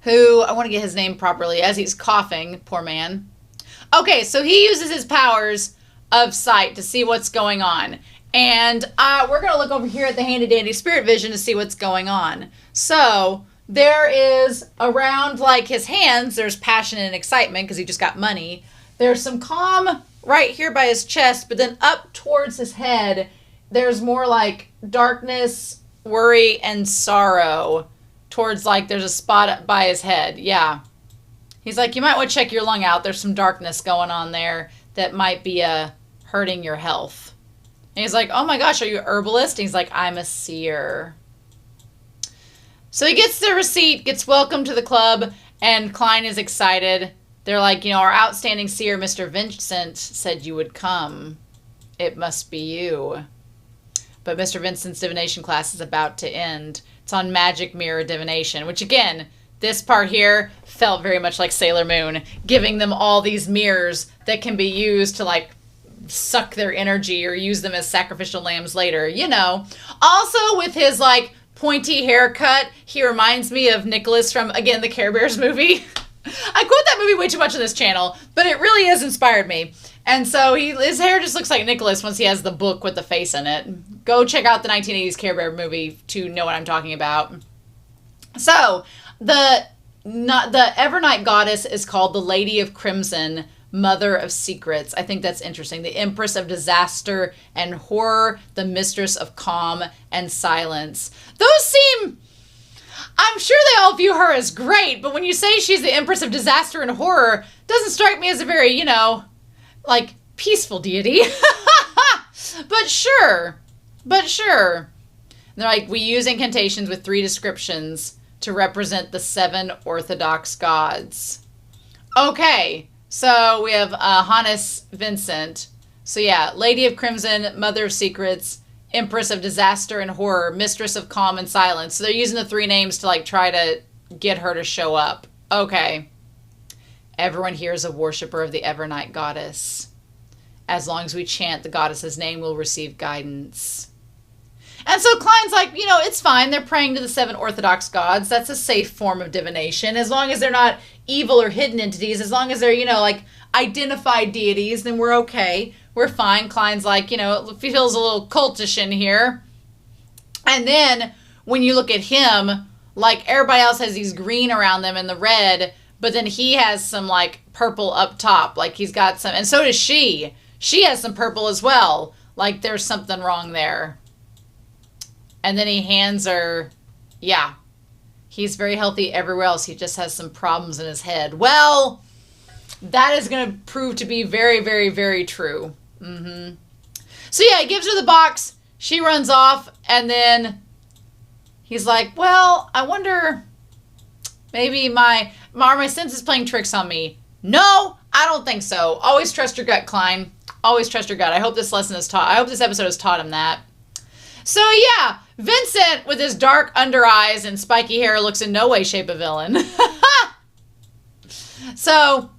who, I want to get his name properly, as he's coughing, poor man. Okay, so he uses his powers of sight to see what's going on. And we're going to look over here at the handy dandy spirit vision to see what's going on. So there is around like his hands, there's passion and excitement because he just got money. There's some calm right here by his chest, but then up towards his head, there's more like darkness, worry, and sorrow towards like there's a spot by his head. Yeah. He's like, you might want to check your lung out. There's some darkness going on there that might be hurting your health. And he's like, oh my gosh, are you a herbalist? And he's like, I'm a seer. So he gets the receipt, gets welcome to the club, and Klein is excited. They're like, our outstanding seer, Mr. Vincent, said you would come. It must be you. But Mr. Vincent's divination class is about to end. It's on magic mirror divination, which again, this part here felt very much like Sailor Moon, giving them all these mirrors that can be used to like suck their energy or use them as sacrificial lambs later, Also with his like pointy haircut, he reminds me of Nicholas from, again, the Care Bears movie. I quote that movie way too much on this channel, but it really has inspired me. And so his hair just looks like Nicholas once he has the book with the face in it. Go check out the 1980s Care Bear movie to know what I'm talking about. So, the Evernight goddess is called the Lady of Crimson, Mother of Secrets. I think that's interesting. The Empress of Disaster and Horror, the Mistress of Calm and Silence. Those seem... I'm sure they all view her as great, but when you say she's the Empress of Disaster and Horror, doesn't strike me as a very, like, peaceful deity. But sure. And they're like, we use incantations with 3 descriptions to represent the 7 Orthodox gods. Okay, so we have Hannes Vincent. So yeah, Lady of Crimson, Mother of Secrets, Empress of Disaster and Horror, Mistress of Calm and Silence. So they're using the 3 names to like try to get her to show up. Okay. Everyone here is a worshiper of the Evernight goddess. As long as we chant the goddess's name, we'll receive guidance. And so Klein's like, it's fine. They're praying to the 7 Orthodox gods. That's a safe form of divination. As long as they're not evil or hidden entities, as long as they're, like identified deities, then we're okay. We're fine. Klein's like, it feels a little cultish in here. And then when you look at him, like everybody else has these green around them and the red, but then he has some like purple up top. Like he's got some, and so does she. She has some purple as well. Like there's something wrong there. And then he hands her, yeah, he's very healthy everywhere else. He just has some problems in his head. Well, that is going to prove to be very, very, very true. So yeah, he gives her the box. She runs off. And then he's like, well, I wonder, maybe my sense is playing tricks on me. No, I don't think so. Always trust your gut, Klein. Always trust your gut. I hope this lesson is taught. I hope this episode has taught him that. So yeah, Vincent with his dark under eyes and spiky hair looks in no way, shape, a villain. So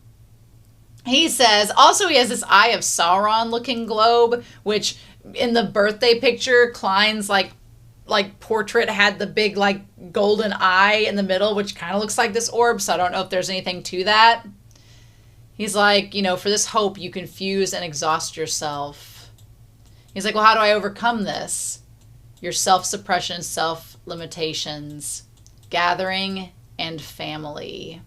he says, also he has this Eye of Sauron looking globe, which in the birthday picture, Klein's like portrait had the big like golden eye in the middle, which kind of looks like this orb. So I don't know if there's anything to that. He's like, for this hope, you confuse and exhaust yourself. He's like, well, how do I overcome this? Your self-suppression, self-limitations, gathering and family.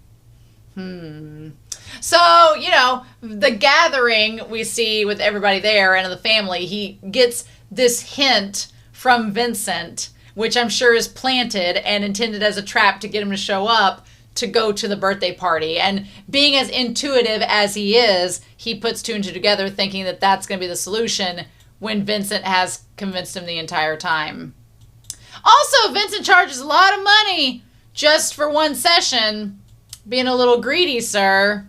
So, you know, the gathering we see with everybody there and the family, he gets this hint from Vincent, which I'm sure is planted and intended as a trap to get him to show up to go to the birthday party. And being as intuitive as he is, he puts two and two together thinking that that's going to be the solution when Vincent has convinced him the entire time. Also, Vincent charges a lot of money just for one session. Being a little greedy, sir.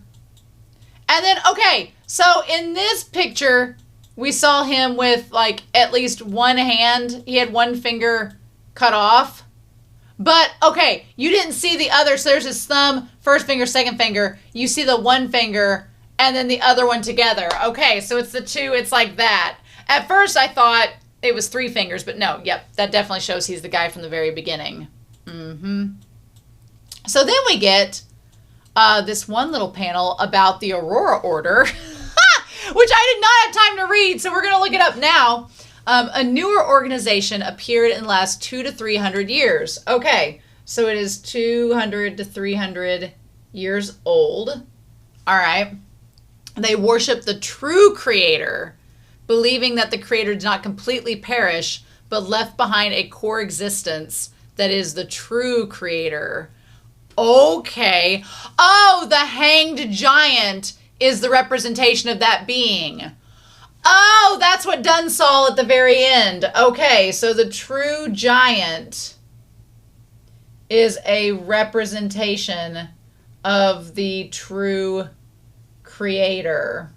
And then, okay, so in this picture, we saw him with, like, at least one hand. He had one finger cut off. But, okay, you didn't see the other. So there's his thumb, first finger, second finger. You see the one finger and then the other one together. Okay, so it's the two. It's like that. At first, I thought it was three fingers. But no, yep, that definitely shows he's the guy from the very beginning. So then we get this one little panel about the Aurora Order, which I did not have time to read, so we're going to look it up now. A newer organization appeared in the last 200 to 300 years. Okay, so it is 200 to 300 years old. All right. They worship the true creator, believing that the creator did not completely perish, but left behind a core existence that is the true creator. Okay. Oh, the hanged giant is the representation of that being. Oh, that's what Dunn saw at the very end. Okay, so the true giant is a representation of the true creator.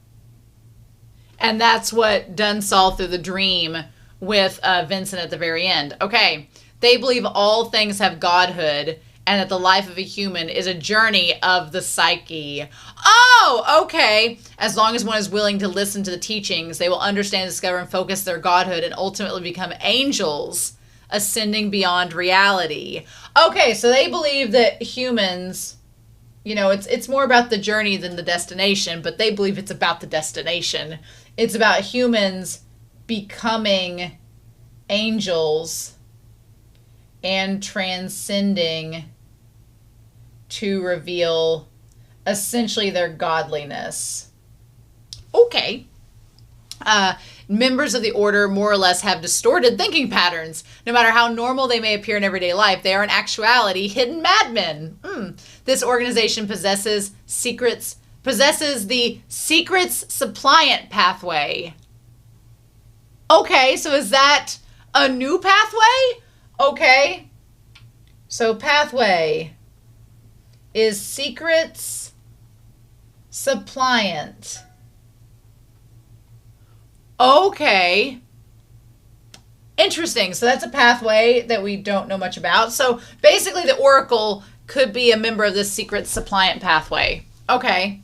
And that's what Dunn saw through the dream with Vincent at the very end. Okay, they believe all things have godhood, and that the life of a human is a journey of the psyche. Oh, okay. As long as one is willing to listen to the teachings, they will understand, discover, and focus their godhood and ultimately become angels, ascending beyond reality. Okay, so they believe that humans, you know, it's more about the journey than the destination, but they believe it's about the destination. It's about humans becoming angels and transcending to reveal essentially their godliness. Okay. Members of the order more or less have distorted thinking patterns. No matter how normal they may appear in everyday life, they are in actuality hidden madmen. This organization possesses the secrets suppliant pathway. Okay, so is that a new pathway? Okay. So pathway is secrets suppliant. Okay. Interesting. So that's a pathway that we don't know much about. So basically the Oracle could be a member of this secret suppliant pathway. Okay.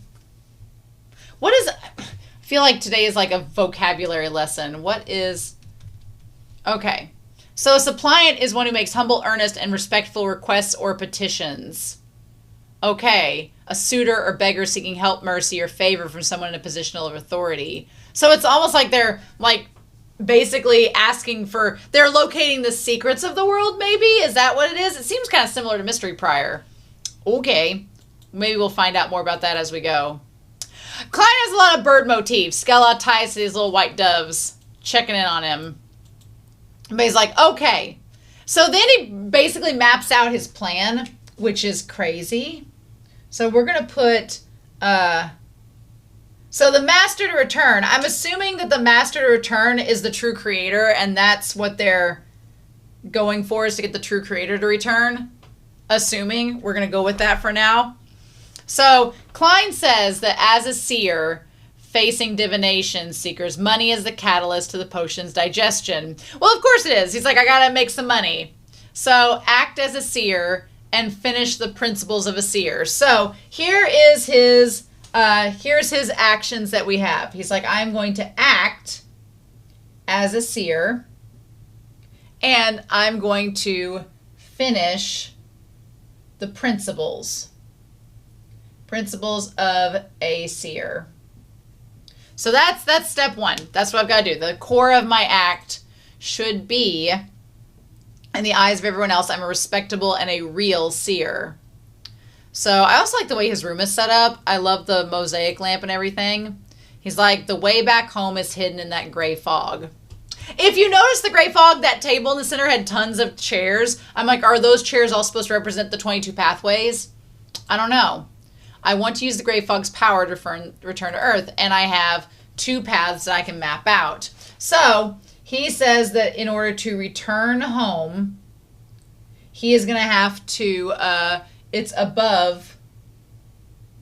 What is... I feel like today is like a vocabulary lesson. What is... Okay. So a suppliant is one who makes humble, earnest, and respectful requests or petitions. Okay. A suitor or beggar seeking help, mercy, or favor from someone in a position of authority. So it's almost like they're like basically asking for, they're locating the secrets of the world, maybe? Is that what it is? It seems kind of similar to Mystery Pryer. Okay. Maybe we'll find out more about that as we go. Klein has a lot of bird motifs. Skella ties to these little white doves, checking in on him. But he's like, okay. So then he basically maps out his plan, which is crazy. So we're going to put, so the master to return. I'm assuming that the master to return is the true creator, and that's what they're going for, is to get the true creator to return. Assuming. We're going to go with that for now. So Klein says that as a seer facing divination seekers, money is the catalyst to the potion's digestion. Well, of course it is. He's like, I got to make some money. So act as a seer and finish the principles of a seer. So here is his, here's his actions that we have. He's like, I'm going to act as a seer and I'm going to finish the principles of a seer. So that's step one. That's what I've got to do. The core of my act should be, in the eyes of everyone else, I'm a respectable and a real seer. So I also like the way his room is set up. I love the mosaic lamp and everything. He's like, the way back home is hidden in that gray fog. If you notice the gray fog, that table in the center had tons of chairs. I'm like, are those chairs all supposed to represent the 22 pathways? I don't know. I want to use the gray fog's power to return to Earth, and I have 2 paths that I can map out. So he says that in order to return home, he is going to have to, it's above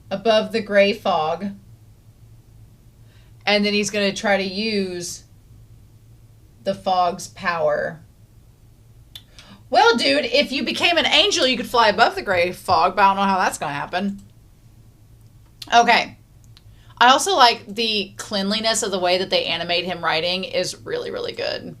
the gray fog. And then he's going to try to use the fog's power. Well, dude, if you became an angel, you could fly above the gray fog, but I don't know how that's going to happen. Okay. I also like the cleanliness of the way that they animate him writing is really, really good.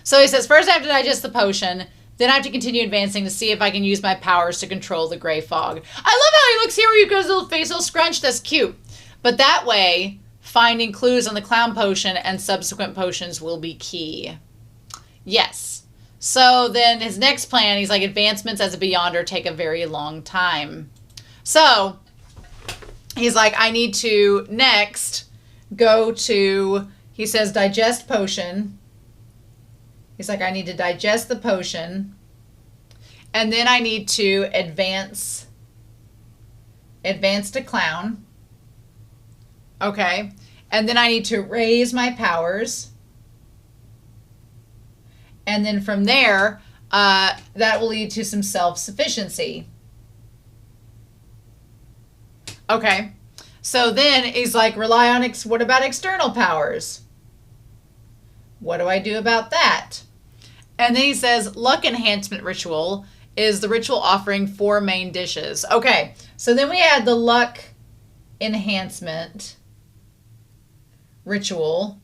So he says, first I have to digest the potion, then I have to continue advancing to see if I can use my powers to control the gray fog. I love how he looks here where you got his little face all scrunched. That's cute. But that way, finding clues on the clown potion and subsequent potions will be key. Yes. So then his next plan, he's like, advancements as a Beyonder take a very long time. So he's like, I need to next go to, he says, digest potion. He's like, I need to digest the potion. And then I need to advance to clown. Okay. And then I need to raise my powers. And then from there, that will lead to some self-sufficiency. Okay. So then he's like, rely on, what about external powers? What do I do about that? And then he says, luck enhancement ritual is the ritual offering 4 main dishes. Okay. So then we had the luck enhancement ritual.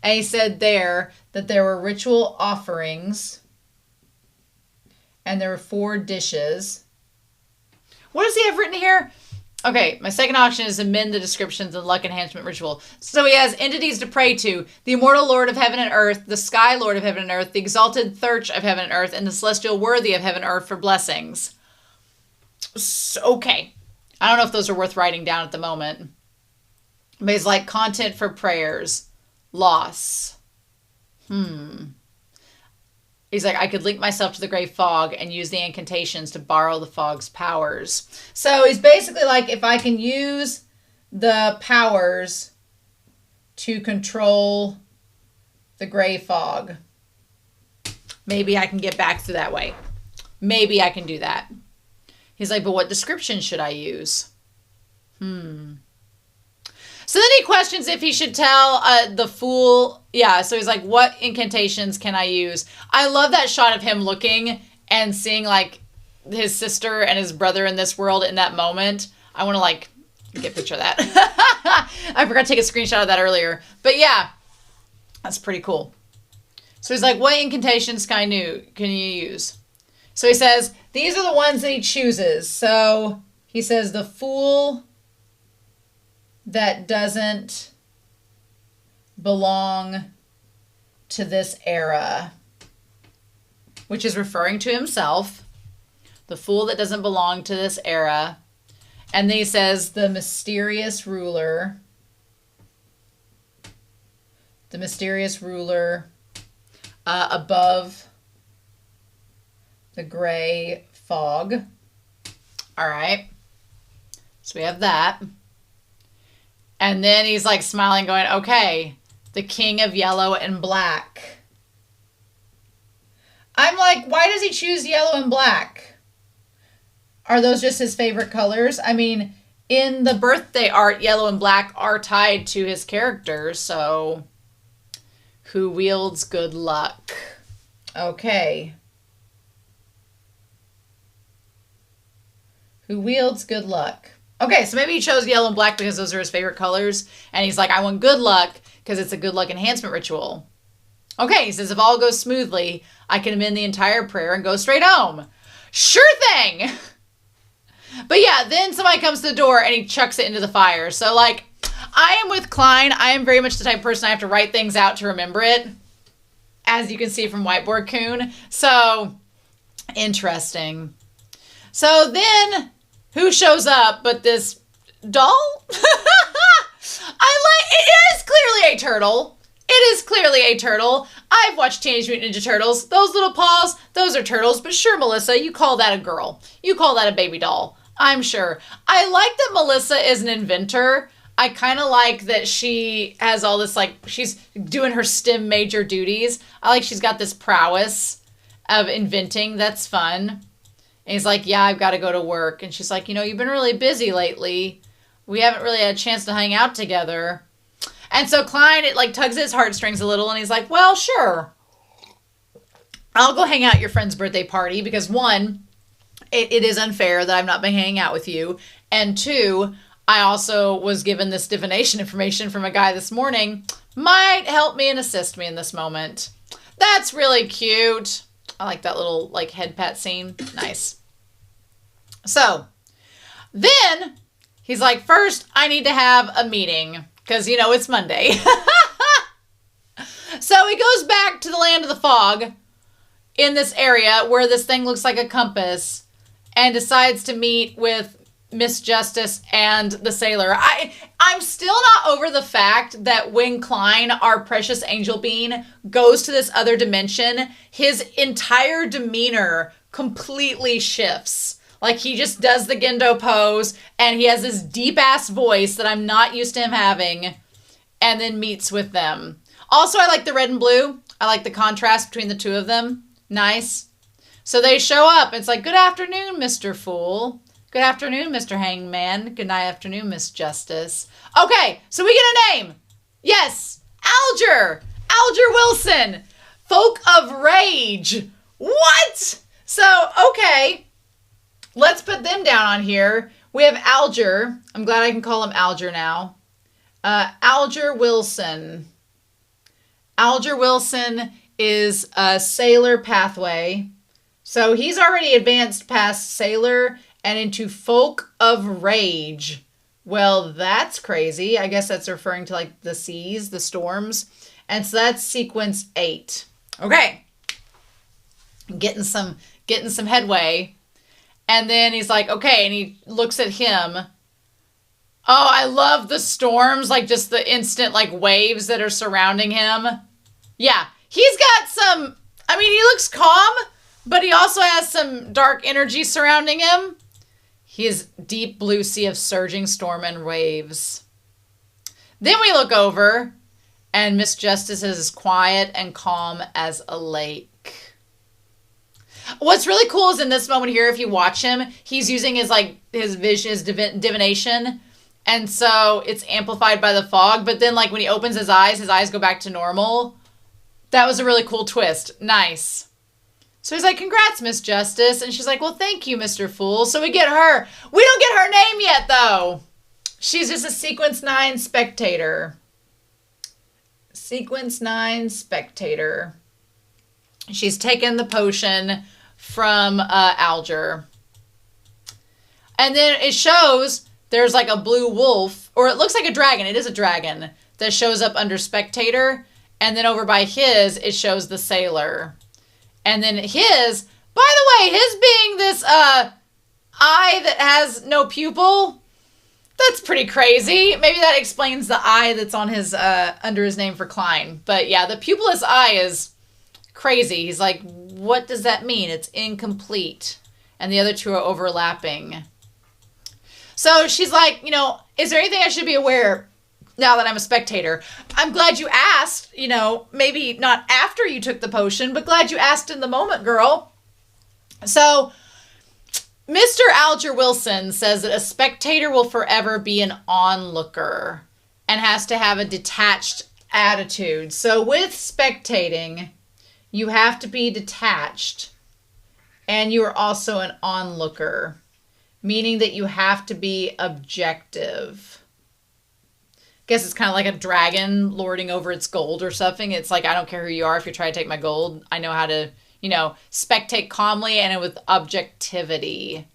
And he said there that there were ritual offerings and there were 4 dishes. What does he have written here? Okay, my second option is amend the descriptions of the luck enhancement ritual. So he has entities to pray to: the immortal Lord of heaven and earth, the sky Lord of heaven and earth, the exalted Thirch of heaven and earth, and the celestial worthy of heaven and earth for blessings. So, okay. I don't know if those are worth writing down at the moment. But he's like, content for prayers. Loss. He's like, I could link myself to the gray fog and use the incantations to borrow the fog's powers. So he's basically like, if I can use the powers to control the gray fog, maybe I can get back through that way. Maybe I can do that. He's like, but what description should I use? So then he questions if he should tell the fool. Yeah, so he's like, what incantations can I use? I love that shot of him looking and seeing like his sister and his brother in this world in that moment. I want to like get a picture of that. I forgot to take a screenshot of that earlier. But yeah, that's pretty cool. So he's like, what incantations can you use? So he says, these are the ones that he chooses. So he says, the fool that doesn't belong to this era, which is referring to himself. The fool that doesn't belong to this era. And then he says, the mysterious ruler. The mysterious ruler above the gray fog. All right. So we have that. And then he's like smiling, going, okay, the king of yellow and black. I'm like, why does he choose yellow and black? Are those just his favorite colors? I mean, in the birthday art, yellow and black are tied to his character. So, who wields good luck? Okay. Who wields good luck? Okay, so maybe he chose yellow and black because those are his favorite colors. And he's like, I want good luck because it's a good luck enhancement ritual. Okay, he says, if all goes smoothly, I can amend the entire prayer and go straight home. Sure thing! But yeah, then somebody comes to the door and he chucks it into the fire. So like, I am with Klein. I am very much the type of person I have to write things out to remember it. As you can see from Whiteboard-Kun. So, interesting. So then, who shows up but this doll? It is clearly a turtle. It is clearly a turtle. I've watched Teenage Mutant Ninja Turtles. Those little paws, those are turtles. But sure, Melissa, you call that a girl. You call that a baby doll. I'm sure. I like that Melissa is an inventor. I kind of like that she has all this, like, she's doing her STEM major duties. I like she's got this prowess of inventing. That's fun. And he's like, yeah, I've got to go to work. And she's like, you've been really busy lately. We haven't really had a chance to hang out together. And so Klein, it like tugs at his heartstrings a little. And he's like, well, sure. I'll go hang out at your friend's birthday party. Because one, it is unfair that I've not been hanging out with you. And two, I also was given this divination information from a guy this morning. Might help me and assist me in this moment. That's really cute. I like that little like head pat scene. Nice. So then he's like, first I need to have a meeting because, it's Monday. So he goes back to the land of the fog in this area where this thing looks like a compass and decides to meet with Miss Justice and the sailor. I'm still not over the fact that when Klein, our precious angel being, goes to this other dimension, his entire demeanor completely shifts. Like he just does the Gendo pose and he has this deep ass voice that I'm not used to him having and then meets with them. Also, I like the red and blue. I like the contrast between the two of them. Nice. So they show up. It's like, good afternoon, Mr. Fool. Good afternoon, Mr. Hangman. Good night afternoon, Miss Justice. Okay, so we get a name. Yes, Alger. Alger Wilson. Folk of Rage. What? So, okay. Let's put them down on here. We have Alger. I'm glad I can call him Alger now. Alger Wilson. Alger Wilson is a sailor pathway. So he's already advanced past sailor and into Folk of Rage. Well, that's crazy. I guess that's referring to like the seas, the storms. And so that's sequence 8. Okay. Getting some headway. And then he's like, okay, and he looks at him. Oh, I love the storms, like just the instant like waves that are surrounding him. Yeah, he's got some, he looks calm, but he also has some dark energy surrounding him. His deep blue sea of surging storm and waves. Then we look over, and Miss Justice is as quiet and calm as a lake. What's really cool is in this moment here, if you watch him, he's using his vision, his divination, and so it's amplified by the fog. But then, like when he opens his eyes go back to normal. That was a really cool twist. Nice. So he's like, congrats, Miss Justice. And she's like, well, thank you, Mr. Fool. So we get her. We don't get her name yet, though. She's just a Sequence 9 spectator. Sequence 9 spectator. She's taken the potion from Alger. And then it shows there's like a blue wolf, or it looks like a dragon. It is a dragon that shows up under spectator. And then over by his, it shows the sailor. And then his, by the way, his being this eye that has no pupil, that's pretty crazy. Maybe that explains the eye that's on his under his name for Klein. But yeah, the pupilless eye is crazy. He's like, what does that mean? It's incomplete. And the other two are overlapping. So she's like, is there anything I should be aware now that I'm a spectator? I'm glad you asked, maybe not after you took the potion, but glad you asked in the moment, girl. So Mr. Alger Wilson says that a spectator will forever be an onlooker and has to have a detached attitude. So with spectating, you have to be detached and you are also an onlooker, meaning that you have to be objective. Guess it's kind of like a dragon lording over its gold or something. It's like, I don't care who you are. If you're trying to take my gold, I know how to, spectate calmly and with objectivity.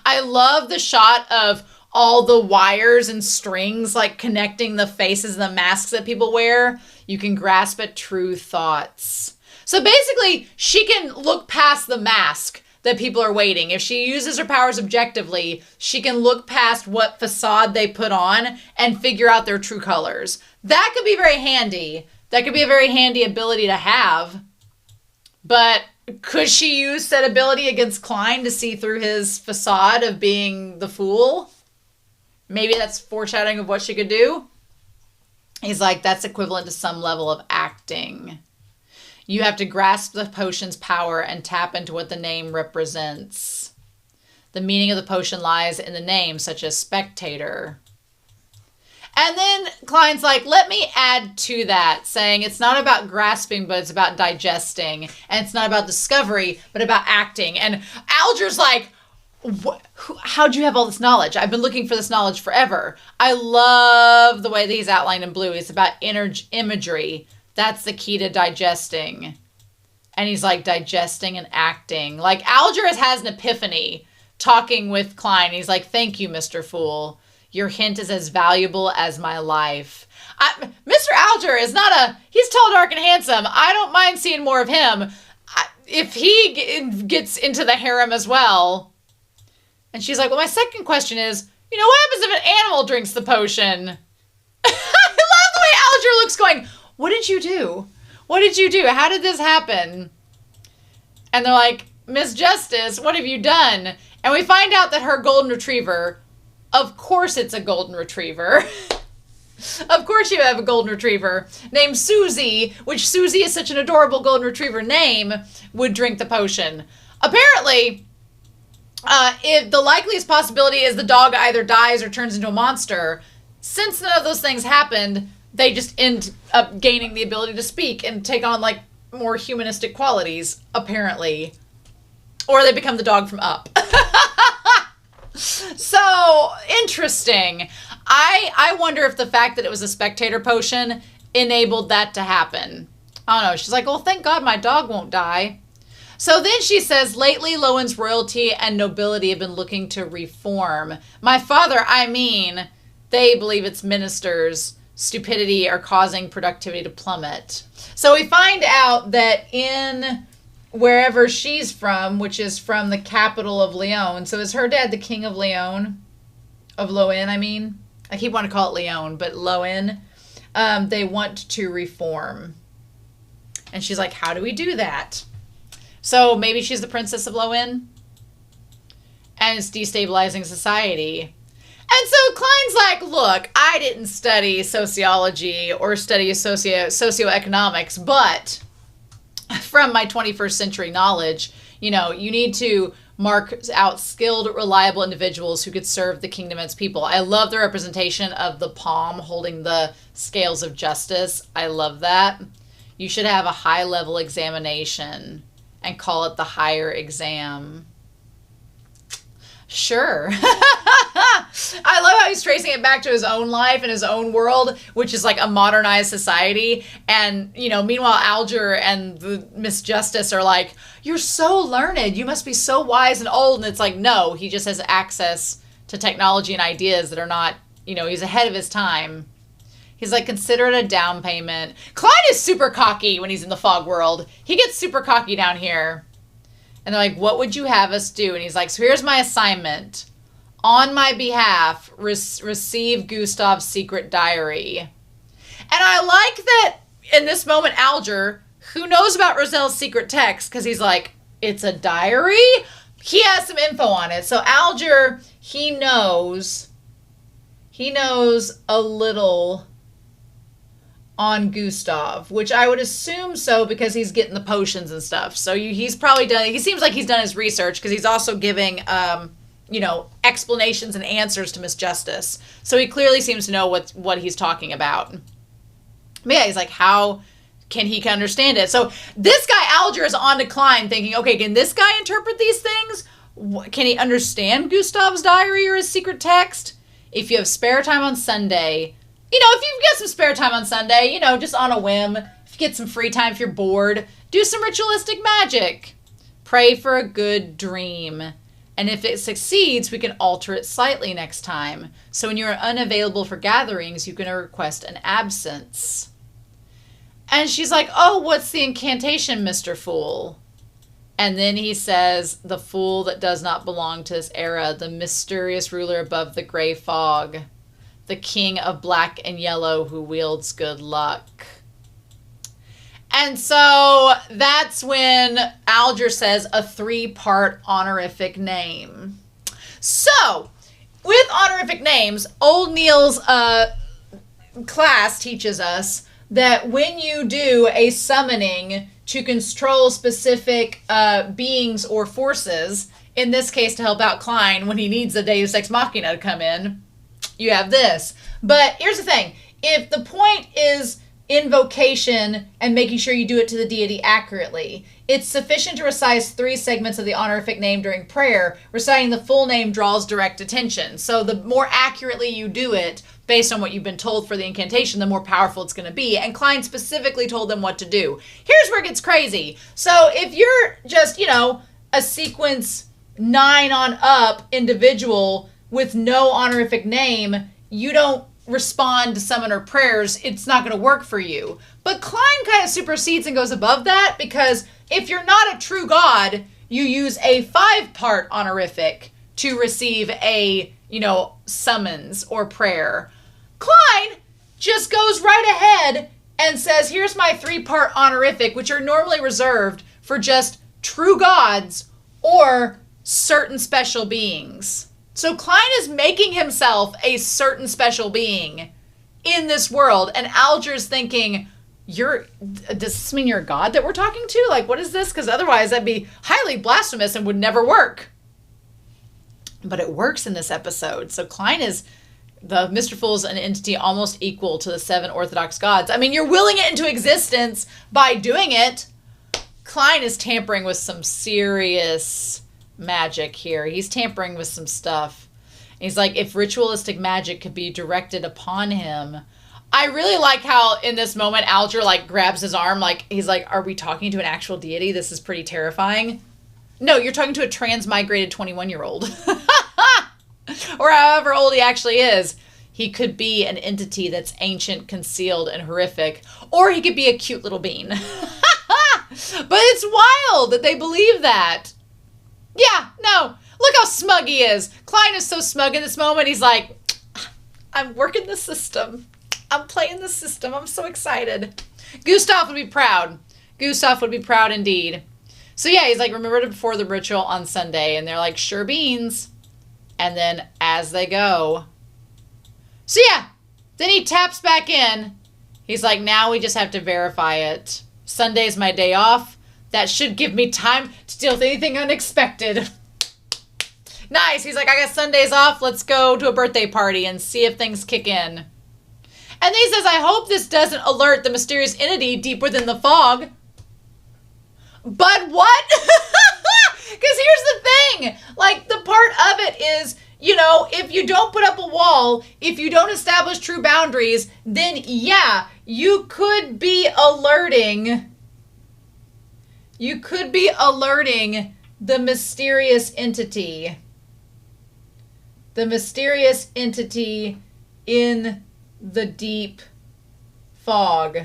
I love the shot of all the wires and strings like connecting the faces and the masks that people wear. You can grasp at true thoughts. So basically, she can look past the mask that people are waiting. If she uses her powers objectively, she can look past what facade they put on and figure out their true colors. That could be very handy. That could be a very handy ability to have. But could she use said ability against Klein to see through his facade of being the fool? Maybe that's foreshadowing of what she could do. He's like, that's equivalent to some level of acting. You have to grasp the potion's power and tap into what the name represents. The meaning of the potion lies in the name, such as spectator. And then Klein's like, let me add to that, saying it's not about grasping, but it's about digesting. And it's not about discovery, but about acting. And Alger's like, how'd you have all this knowledge? I've been looking for this knowledge forever. I love the way that he's outlined in blue. It's about imagery. That's the key to digesting. And he's like, digesting and acting. Like, Alger has an epiphany talking with Klein. He's like, thank you, Mr. Fool. Your hint is as valuable as my life. Mr. Alger is he's tall, dark, and handsome. I don't mind seeing more of him. If he gets into the harem as well. And she's like, well, my second question is, what happens if an animal drinks the potion? I love the way Alger looks going, what did you do? What did you do? How did this happen? And they're like, Miss Justice, what have you done? And we find out that her golden retriever, of course it's a golden retriever. Of course you have a golden retriever named Susie, which Susie is such an adorable golden retriever name, would drink the potion. Apparently, if the likeliest possibility is the dog either dies or turns into a monster, since none of those things happened, they just end up gaining the ability to speak and take on, like, more humanistic qualities, apparently. Or they become the dog from Up. So, interesting. I wonder if the fact that it was a spectator potion enabled that to happen. I don't know. She's like, well, thank God my dog won't die. So then she says, lately Lowen's royalty and nobility have been looking to reform. My father, they believe it's ministers' stupidity are causing productivity to plummet. So we find out that in wherever she's from, which is from the capital of Leon. So is her dad the king of Leon? Of Loen, I keep wanting to call it Leon, but Loen. They want to reform. And she's like, how do we do that? So maybe she's the princess of Loen. And it's destabilizing society. And so Klein's like, look, I didn't study sociology or study socioeconomics, but from my 21st century knowledge, you need to mark out skilled, reliable individuals who could serve the kingdom and its people. I love the representation of the palm holding the scales of justice. I love that. You should have a high-level examination and call it the higher exam. Sure. I love how he's tracing it back to his own life and his own world, which is like a modernized society. And, meanwhile, Alger and the Miss Justice are like, you're so learned. You must be so wise and old. And it's like, no, he just has access to technology and ideas that are not, he's ahead of his time. He's like, consider it a down payment. Klein is super cocky when he's in the fog world. He gets super cocky down here. And they're like, what would you have us do? And he's like, so here's my assignment. On my behalf, receive Gustav's secret diary. And I like that in this moment, Alger, who knows about Roselle's secret text, because he's like, it's a diary? He has some info on it. So Alger, he knows a little on Gustav, which I would assume so because he's getting the potions and stuff. So he's probably done, he seems like he's done his research because he's also giving, explanations and answers to Miss Justice. So he clearly seems to know what he's talking about. But yeah, he's like, how can he understand it? So this guy, Alger, is on to Klein thinking, okay, can this guy interpret these things? Can he understand Gustav's diary or his secret text? If you have spare time on Sunday, if you've got some spare time on Sunday, just on a whim, if you get some free time, if you're bored, do some ritualistic magic. Pray for a good dream. And if it succeeds, we can alter it slightly next time. So when you're unavailable for gatherings, you can request an absence. And she's like, oh, what's the incantation, Mr. Fool? And then he says, the fool that does not belong to this era, the mysterious ruler above the gray fog, the king of black and yellow who wields good luck. And so that's when Alger says a 3-part honorific name. So, with honorific names, old Neil's class teaches us that when you do a summoning to control specific beings or forces, in this case to help out Klein when he needs the Deus Ex Machina to come in, you have this. But here's the thing. If the point is invocation and making sure you do it to the deity accurately, it's sufficient to recite 3 segments of the honorific name during prayer. Reciting the full name draws direct attention. So the more accurately you do it, based on what you've been told for the incantation, the more powerful it's going to be. And Klein specifically told them what to do. Here's where it gets crazy. So if you're just, a sequence 9 on up individual with no honorific name, you don't respond to summoner prayers, it's not going to work for you. But Klein kind of supersedes and goes above that, because if you're not a true god, you use a 5-part honorific to receive a, summons or prayer. Klein just goes right ahead and says, here's my 3-part honorific, which are normally reserved for just true gods or certain special beings. So Klein is making himself a certain special being in this world. And Alger's thinking, does this mean you're a god that we're talking to? Like, what is this? Because otherwise that'd be highly blasphemous and would never work. But it works in this episode. So Klein is, the Mr. Fool is an entity almost equal to the 7 Orthodox gods. I mean, you're willing it into existence by doing it. Klein is tampering with some serious magic here. He's tampering with some stuff. He's like, if ritualistic magic could be directed upon him. I really like how in this moment Alger grabs his arm, he's like, are we talking to an actual deity? This is pretty terrifying. No, you're talking to a transmigrated 21-year-old. Or however old he actually is. He could be an entity that's ancient, concealed, and horrific. Or he could be a cute little bean. But it's wild that they believe that. Yeah, no. Look how smug he is. Klein is so smug in this moment. He's like, I'm working the system. I'm playing the system. I'm so excited. Gustav would be proud. Gustav would be proud indeed. So yeah, he's like, remember to perform the ritual on Sunday. And they're like, sure beans. And then as they go. So yeah, then he taps back in. He's like, now we just have to verify it. Sunday's my day off. That should give me time to deal with anything unexpected. Nice. He's like, I got Sundays off. Let's go to a birthday party and see if things kick in. And then he says, I hope this doesn't alert the mysterious entity deep within the fog. But what? Because here's the thing. The part of it is, if you don't put up a wall, if you don't establish true boundaries, then yeah, you could be alerting the mysterious entity. The mysterious entity in the deep fog.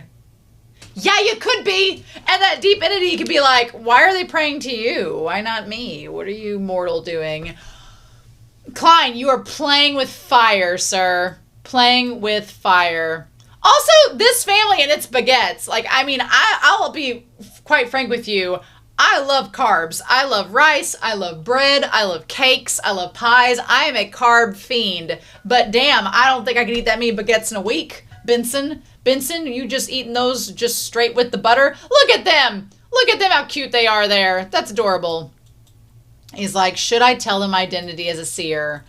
Yeah, you could be. And that deep entity could be like, why are they praying to you? Why not me? What are you mortal doing? Klein, you are playing with fire, sir. Playing with fire. Also, this family and its baguettes. I'll be quite frank with you. I love carbs. I love rice. I love bread. I love cakes. I love pies. I am a carb fiend. But damn, I don't think I can eat that many baguettes in a week. Benson, you just eating those just straight with the butter? Look at them. Look at them, how cute they are there. That's adorable. He's like, should I tell them my identity as a seer?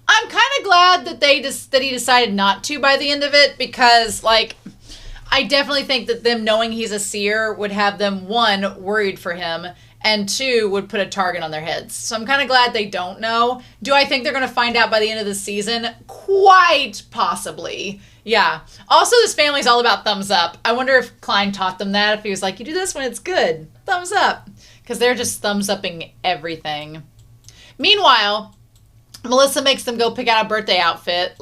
I'm kind of glad that he decided not to by the end of it, because I definitely think that them knowing he's a seer would have them, 1, worried for him, and 2, would put a target on their heads. So I'm kind of glad they don't know. Do I think they're going to find out by the end of the season? Quite possibly. Yeah. Also, this family's all about thumbs up. I wonder if Klein taught them that, if he was like, you do this when it's good. Thumbs up. Because they're just thumbs upping everything. Meanwhile, Melissa makes them go pick out a birthday outfit.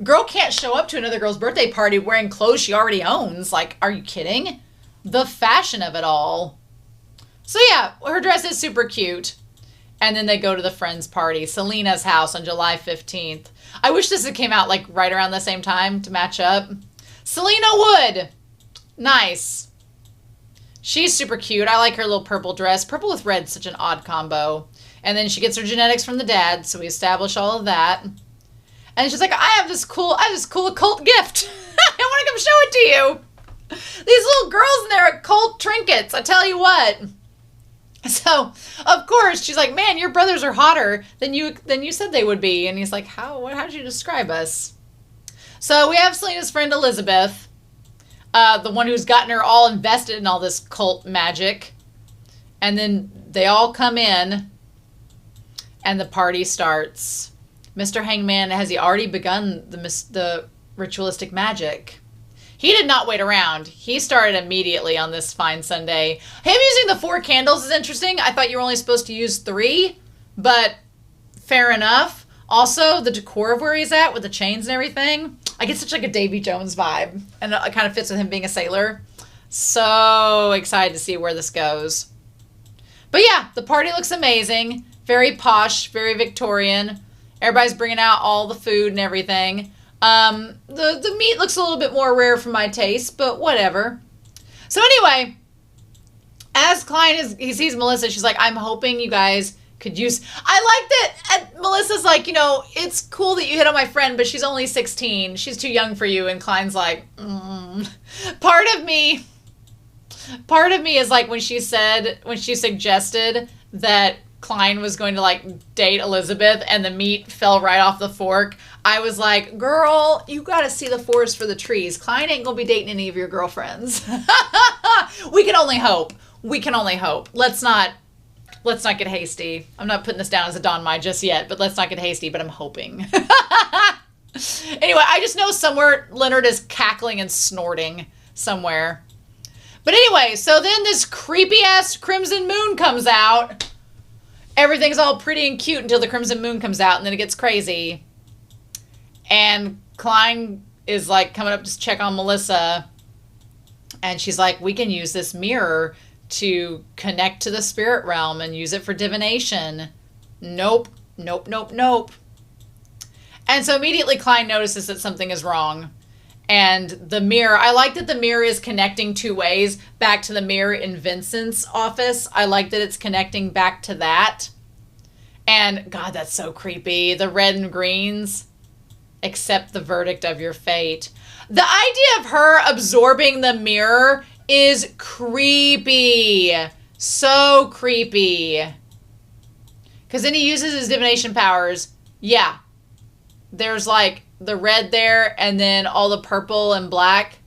Girl can't show up to another girl's birthday party wearing clothes she already owns. Are you kidding? The fashion of it all. So yeah, her dress is super cute. And then they go to the friend's party, Selena's house on July 15th. I wish this had came out like right around the same time to match up. Selena Wood. Nice. She's super cute. I like her little purple dress. Purple with red, such an odd combo. And then she gets her genetics from the dad, so we establish all of that. And she's like, I have this cool occult gift. I want to come show it to you. These little girls in there are occult trinkets, I tell you what. So, of course, she's like, man, your brothers are hotter than you said they would be. And he's like, how did you describe us? So we have Selena's friend Elizabeth, the one who's gotten her all invested in all this cult magic. And then they all come in and the party starts. Mr. Hangman, has he already begun the ritualistic magic? He did not wait around. He started immediately on this fine Sunday. Him using the 4 candles is interesting. I thought you were only supposed to use 3, but fair enough. Also, the decor of where he's at with the chains and everything. I get such like a Davy Jones vibe, and it kind of fits with him being a sailor. So excited to see where this goes. But yeah, the party looks amazing. Very posh, very Victorian. Everybody's bringing out all the food and everything. The meat looks a little bit more rare for my taste, but whatever. So anyway, as Klein he sees Melissa, she's like, I'm hoping you guys could use... I like that Melissa's like, you know, it's cool that you hit on my friend, but she's only 16. She's too young for you. And Klein's like, Part of me is like when she suggested that Klein was going to like date Elizabeth and the meat fell right off the fork. I was like, girl, you got to see the forest for the trees. Klein ain't going to be dating any of your girlfriends. We can only hope. Let's not get hasty. I'm not putting this down as a Don Mai just yet, but let's not get hasty, but I'm hoping. Anyway, I just know somewhere Leonard is cackling and snorting somewhere. But anyway, so then this creepy ass Crimson Moon comes out. Everything's all pretty and cute until the Crimson Moon comes out, and then it gets crazy. And Klein is like coming up to check on Melissa. And she's like, we can use this mirror to connect to the spirit realm and use it for divination. Nope. And so immediately Klein notices that something is wrong. And the mirror, I like that the mirror is connecting 2 ways back to the mirror in Vincent's office. I like that it's connecting back to that. And God, that's so creepy. The red and greens. Accept the verdict of your fate. The idea of her absorbing the mirror is creepy. So creepy. Because then he uses his divination powers. Yeah. There's like the red there and then all the purple and black.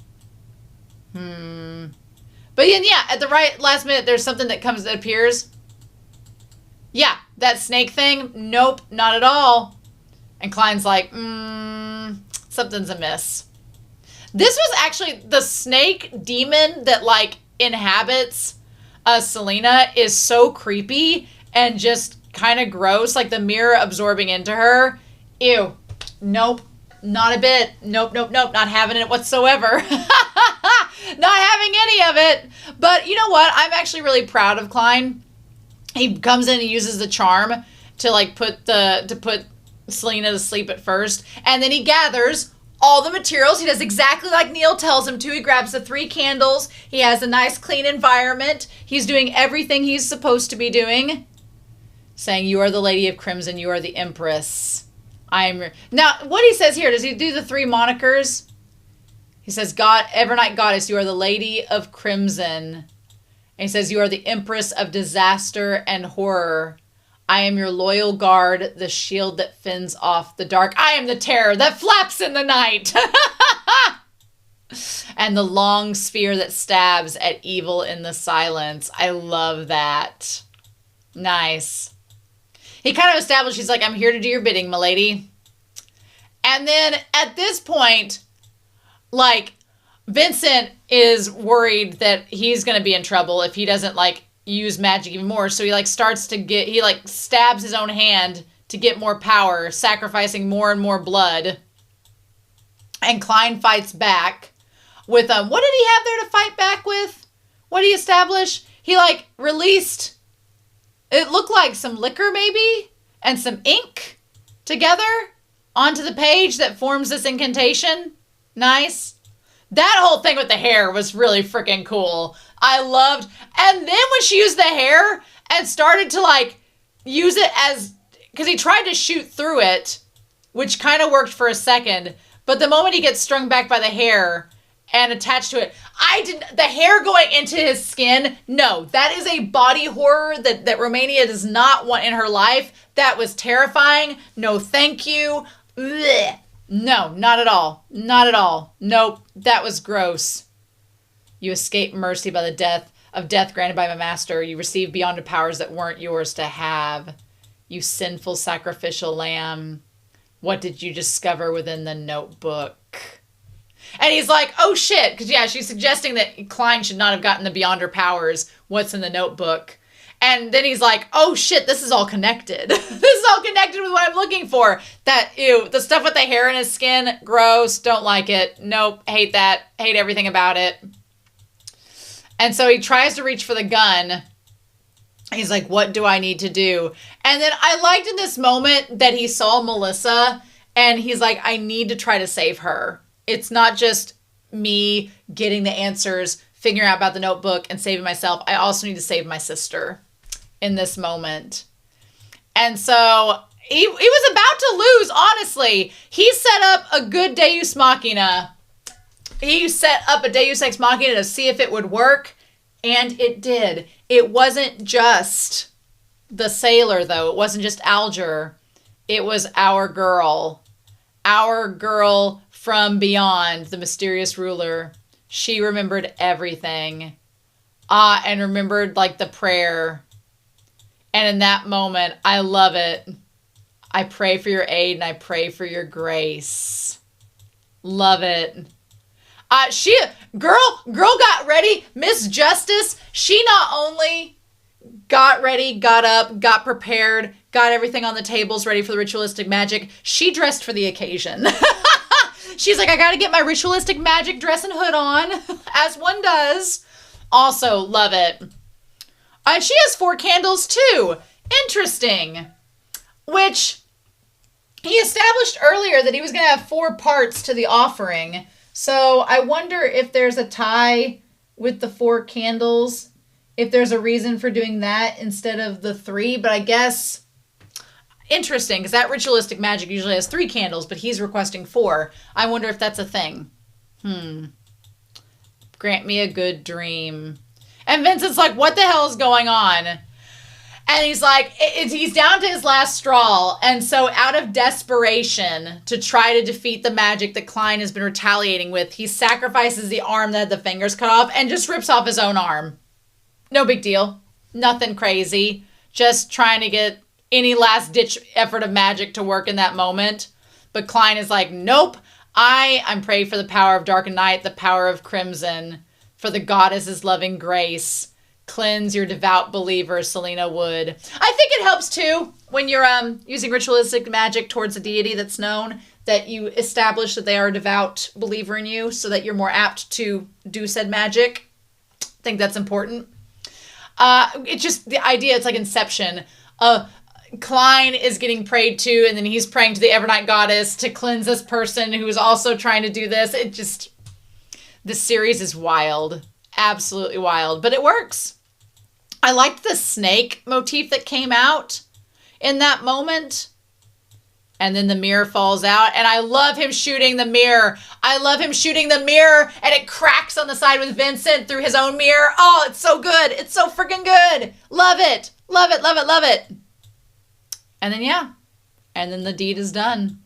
But then yeah, at the last minute, there's something that appears. Yeah, that snake thing. Nope, not at all. And Klein's like, something's amiss. This was actually the snake demon that like inhabits Selena is so creepy and just kind of gross. Like the mirror absorbing into her. Ew. Nope. Not a bit. Nope. Not having it whatsoever. Not having any of it. But you know what? I'm actually really proud of Klein. He comes in and uses the charm to like put Selena to sleep at first. And then he gathers all the materials. He does exactly like Neil tells him to. He grabs the 3 candles. He has a nice clean environment. He's doing everything he's supposed to be doing. Saying, you are the Lady of Crimson. You are the Empress. Now, what he says here, does he do the 3 monikers? He says, God, Evernight Goddess, you are the Lady of Crimson. And he says, you are the Empress of Disaster and Horror. I am your loyal guard, the shield that fends off the dark. I am the terror that flaps in the night. And the long spear that stabs at evil in the silence. I love that. Nice. He kind of established, he's like, I'm here to do your bidding, milady. And then at this point, like, Vincent is worried that he's going to be in trouble if he doesn't, like, use magic even more. So he, like, he, like, stabs his own hand to get more power, sacrificing more and more blood. And Klein fights back with, what did he have there to fight back with? What did he establish? he like released, it looked like some liquor maybe, and some ink together onto the page that forms this incantation. Nice. That whole thing with the hair was really freaking cool. I loved, and then when she used the hair and started to like use it as, because he tried to shoot through it, which kind of worked for a second, but the moment he gets strung back by the hair and attached to it, the hair going into his skin, no, that is a body horror that Romania does not want in her life. That was terrifying. No, thank you. Blech. No, not at all. Not at all. Nope, that was gross. You escaped mercy by the death granted by my master. You received beyond the powers that weren't yours to have. You sinful sacrificial lamb. What did you discover within the notebook? And he's like, oh shit. Because yeah, she's suggesting that Klein should not have gotten the beyond her powers. What's in the notebook? And then he's like, oh shit, this is all connected. This is all connected with what I'm looking for. That, ew, the stuff with the hair in his skin, gross, don't like it. Nope, hate that. Hate everything about it. And so he tries to reach for the gun. He's like, what do I need to do? And then I liked in this moment that he saw Melissa and he's like, I need to try to save her. It's not just me getting the answers, figuring out about the notebook and saving myself. I also need to save my sister in this moment. And so he was about to lose, honestly. He set up a good Deus Machina. He set up a Deus Ex Machina to see if it would work, and it did. It wasn't just the sailor, though. It wasn't just Alger. It was our girl. Our girl from beyond, the mysterious ruler. She remembered everything. And remembered, like, the prayer. And in that moment, I love it. I pray for your aid and I pray for your grace. Love it. Girl got ready. Miss Justice, she not only got ready, got up, got prepared, got everything on the tables ready for the ritualistic magic, she dressed for the occasion. She's like, I gotta get my ritualistic magic dress and hood on, as one does. Also, love it. And she has 4 candles too. Interesting. Which, he established earlier that he was gonna have 4 parts to the offering. So I wonder if there's a tie with the 4 candles, if there's a reason for doing that instead of the 3, but I guess interesting, because that ritualistic magic usually has 3 candles, but he's requesting 4. I wonder if that's a thing. Grant me a good dream. And Vincent's like, what the hell is going on? And he's like, he's down to his last straw. And so out of desperation to try to defeat the magic that Klein has been retaliating with, he sacrifices the arm that had the fingers cut off and just rips off his own arm. No big deal. Nothing crazy. Just trying to get any last ditch effort of magic to work in that moment. But Klein is like, nope. I'm praying for the power of dark and night, the power of crimson, for the goddess's loving grace. Cleanse your devout believer, Selena would. I think it helps too when you're using ritualistic magic towards a deity that's known, that you establish that they are a devout believer in you so that you're more apt to do said magic. I think that's important. It's just the idea, it's like Inception. Klein is getting prayed to, and then he's praying to the Evernight goddess to cleanse this person who is also trying to do this. This series is wild. Absolutely wild. But it works. I liked the snake motif that came out in that moment. And then the mirror falls out. And I love him shooting the mirror. I love him shooting the mirror. And it cracks on the side with Vincent through his own mirror. Oh, it's so good. It's so freaking good. Love it. Love it, love it, love it. And then, yeah. And then the deed is done.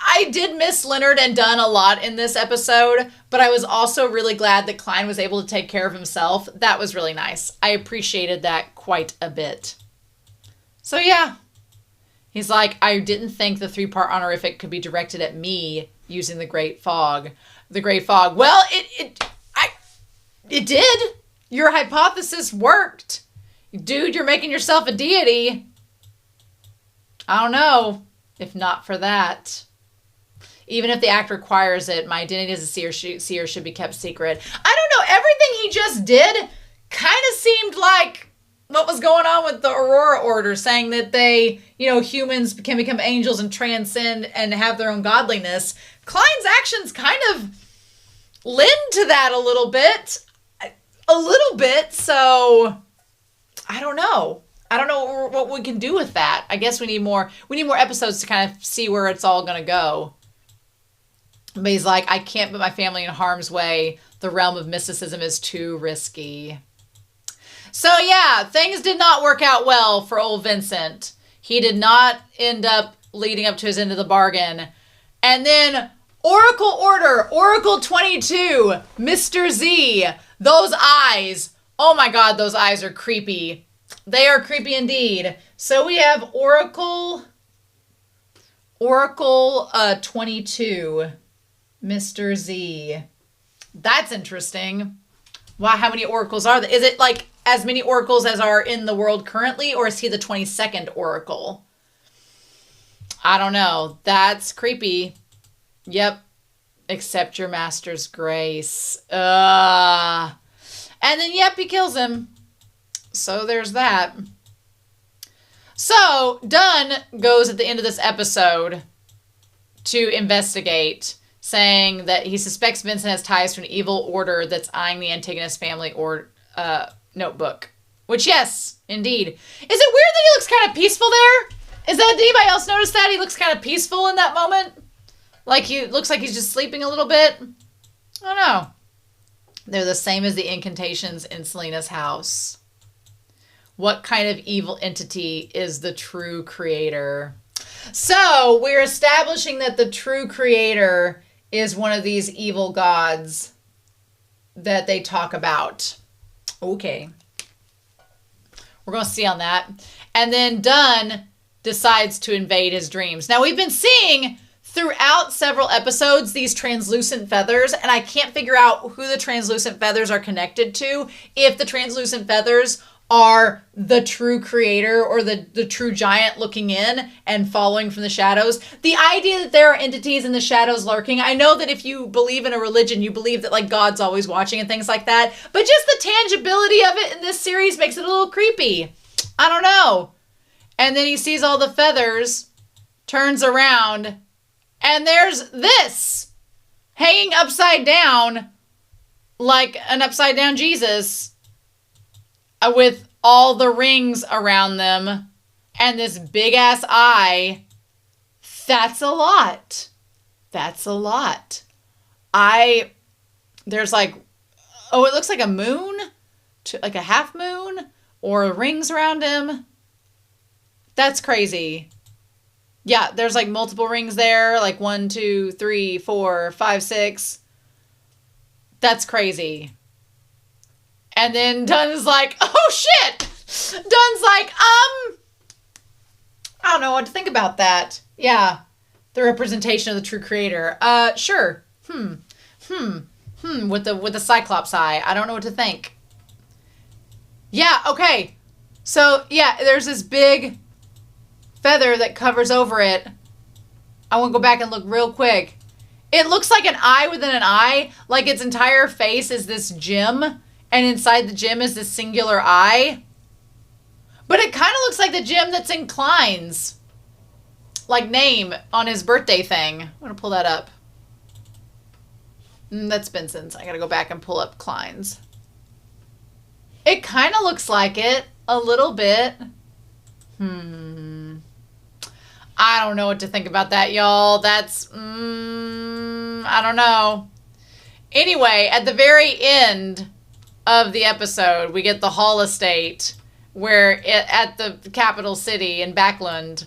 I did miss Leonard and Dunn a lot in this episode, but I was also really glad that Klein was able to take care of himself. That was really nice. I appreciated that quite a bit. So yeah, he's like, I didn't think the 3-part honorific could be directed at me using the Great Fog. The Great Fog. Well, it did. Your hypothesis worked. Dude, you're making yourself a deity. I don't know if not for that. Even if the act requires it, my identity as a seer should be kept secret. I don't know. Everything he just did kind of seemed like what was going on with the Aurora Order, saying that they, humans can become angels and transcend and have their own godliness. Klein's actions kind of lend to that a little bit. So I don't know. I don't know what we can do with that. I guess we need more episodes to kind of see where it's all going to go. But he's like, I can't put my family in harm's way. The realm of mysticism is too risky. So yeah, things did not work out well for old Vincent. He did not end up leading up to his end of the bargain. And then Oracle Order, Oracle 22, Mr. Z, those eyes. Oh my God, those eyes are creepy. They are creepy indeed. So we have Oracle 22, Mr. Z. That's interesting. Wow, how many oracles are there? Is it like as many oracles as are in the world currently, or is he the 22nd oracle? I don't know. That's creepy. Yep. Accept your master's grace. And then, yep, he kills him. So there's that. So Dunn goes at the end of this episode to investigate, saying that he suspects Vincent has ties to an evil order that's eyeing the Antigonous family or notebook. Which, yes, indeed. Is it weird that he looks kind of peaceful there? Did anybody else notice that? He looks kind of peaceful in that moment? Like he looks like he's just sleeping a little bit? I don't know. They're the same as the incantations in Selena's house. What kind of evil entity is the true creator? So, we're establishing that the true creator is one of these evil gods that they talk about. Okay. We're going to see on that. And then Dunn decides to invade his dreams. Now, we've been seeing throughout several episodes these translucent feathers, and I can't figure out who the translucent feathers are connected to. If the translucent feathers are the true creator or the true giant looking in and following from the shadows. The idea that there are entities in the shadows lurking. I know that if you believe in a religion, you believe that like God's always watching and things like that. But just the tangibility of it in this series makes it a little creepy. I don't know. And then he sees all the feathers, turns around, and there's this hanging upside down like an upside down Jesus. With all the rings around them and this big ass eye. That's a lot. That's a lot. There's like, it looks like a moon, like a half moon, or rings around him. That's crazy. Yeah, there's like multiple rings there, like 1, 2, 3, 4, 5, 6. That's crazy. And then Dunn's like, oh shit! Dunn's like, I don't know what to think about that. Yeah. The representation of the true creator. Sure. With the Cyclops eye. I don't know what to think. Yeah, okay. So, yeah, there's this big feather that covers over it. I want to go back and look real quick. It looks like an eye within an eye. Like its entire face is this gem. And inside the gem is this singular eye. But it kind of looks like the gem that's in Klein's like name on his birthday thing. I'm going to pull that up. That's Vincent's. I got to go back and pull up Klein's. It kind of looks like it a little bit. I don't know what to think about that, y'all. That's, I don't know. Anyway, at the very end of the episode, we get the Hall Estate at the capital city in Backlund,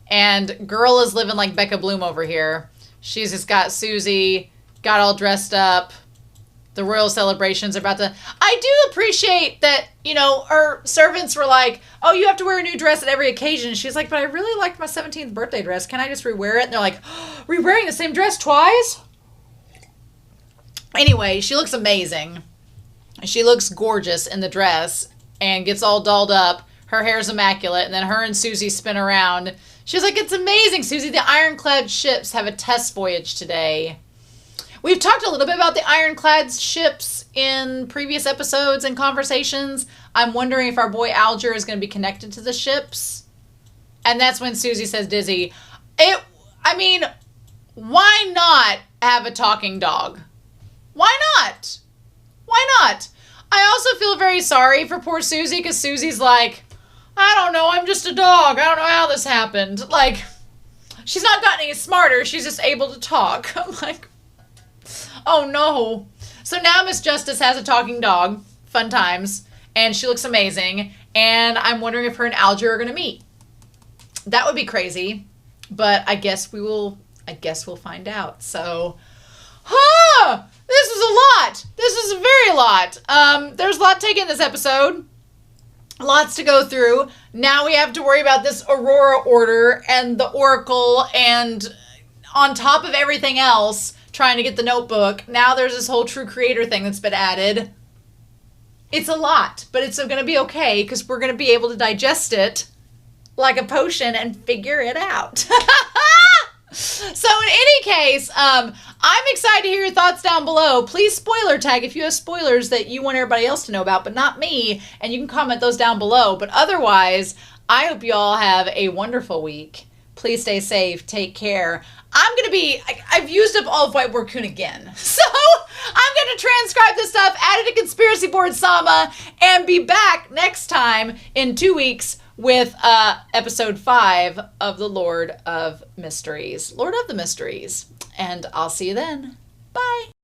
and girl is living like Becca Bloom over here. She's just got Susie, got all dressed up. The royal celebrations are about to... I do appreciate that, her servants were like, oh, you have to wear a new dress at every occasion. She's like, but I really liked my 17th birthday dress. Can I just rewear it? And they're like, oh, re-wearing the same dress twice? Anyway, she looks amazing. She looks gorgeous in the dress and gets all dolled up. Her hair's immaculate. And then her and Susie spin around. She's like, it's amazing, Susie. The ironclad ships have a test voyage today. We've talked a little bit about the ironclad ships in previous episodes and conversations. I'm wondering if our boy Alger is going to be connected to the ships. And that's when Susie says Dizzy. Why not have a talking dog? Why not? Why not? I also feel very sorry for poor Susie because Susie's like, I don't know, I'm just a dog. I don't know how this happened. Like, she's not gotten any smarter. She's just able to talk. I'm like, oh no. So now Miss Justice has a talking dog. Fun times. And she looks amazing. And I'm wondering if her and Alger are going to meet. That would be crazy. But I guess we'll find out. So, this is a lot. This is a very lot. There's a lot taken in this episode. Lots to go through. Now we have to worry about this Aurora Order and the Oracle, and on top of everything else, trying to get the notebook. Now there's this whole True Creator thing that's been added. It's a lot, but it's going to be okay because we're going to be able to digest it like a potion and figure it out. So in any case, I'm excited to hear your thoughts down below. Please spoiler tag if you have spoilers that you want everybody else to know about, but not me. And you can comment those down below. But otherwise, I hope you all have a wonderful week. Please stay safe. Take care. I've used up all of Whiteboard-Kun again. So I'm going to transcribe this stuff, add it to Conspiracy Board Sama, and be back next time in 2 weeks with episode 5 of the Lord of Mysteries. Lord of the Mysteries. And I'll see you then. Bye.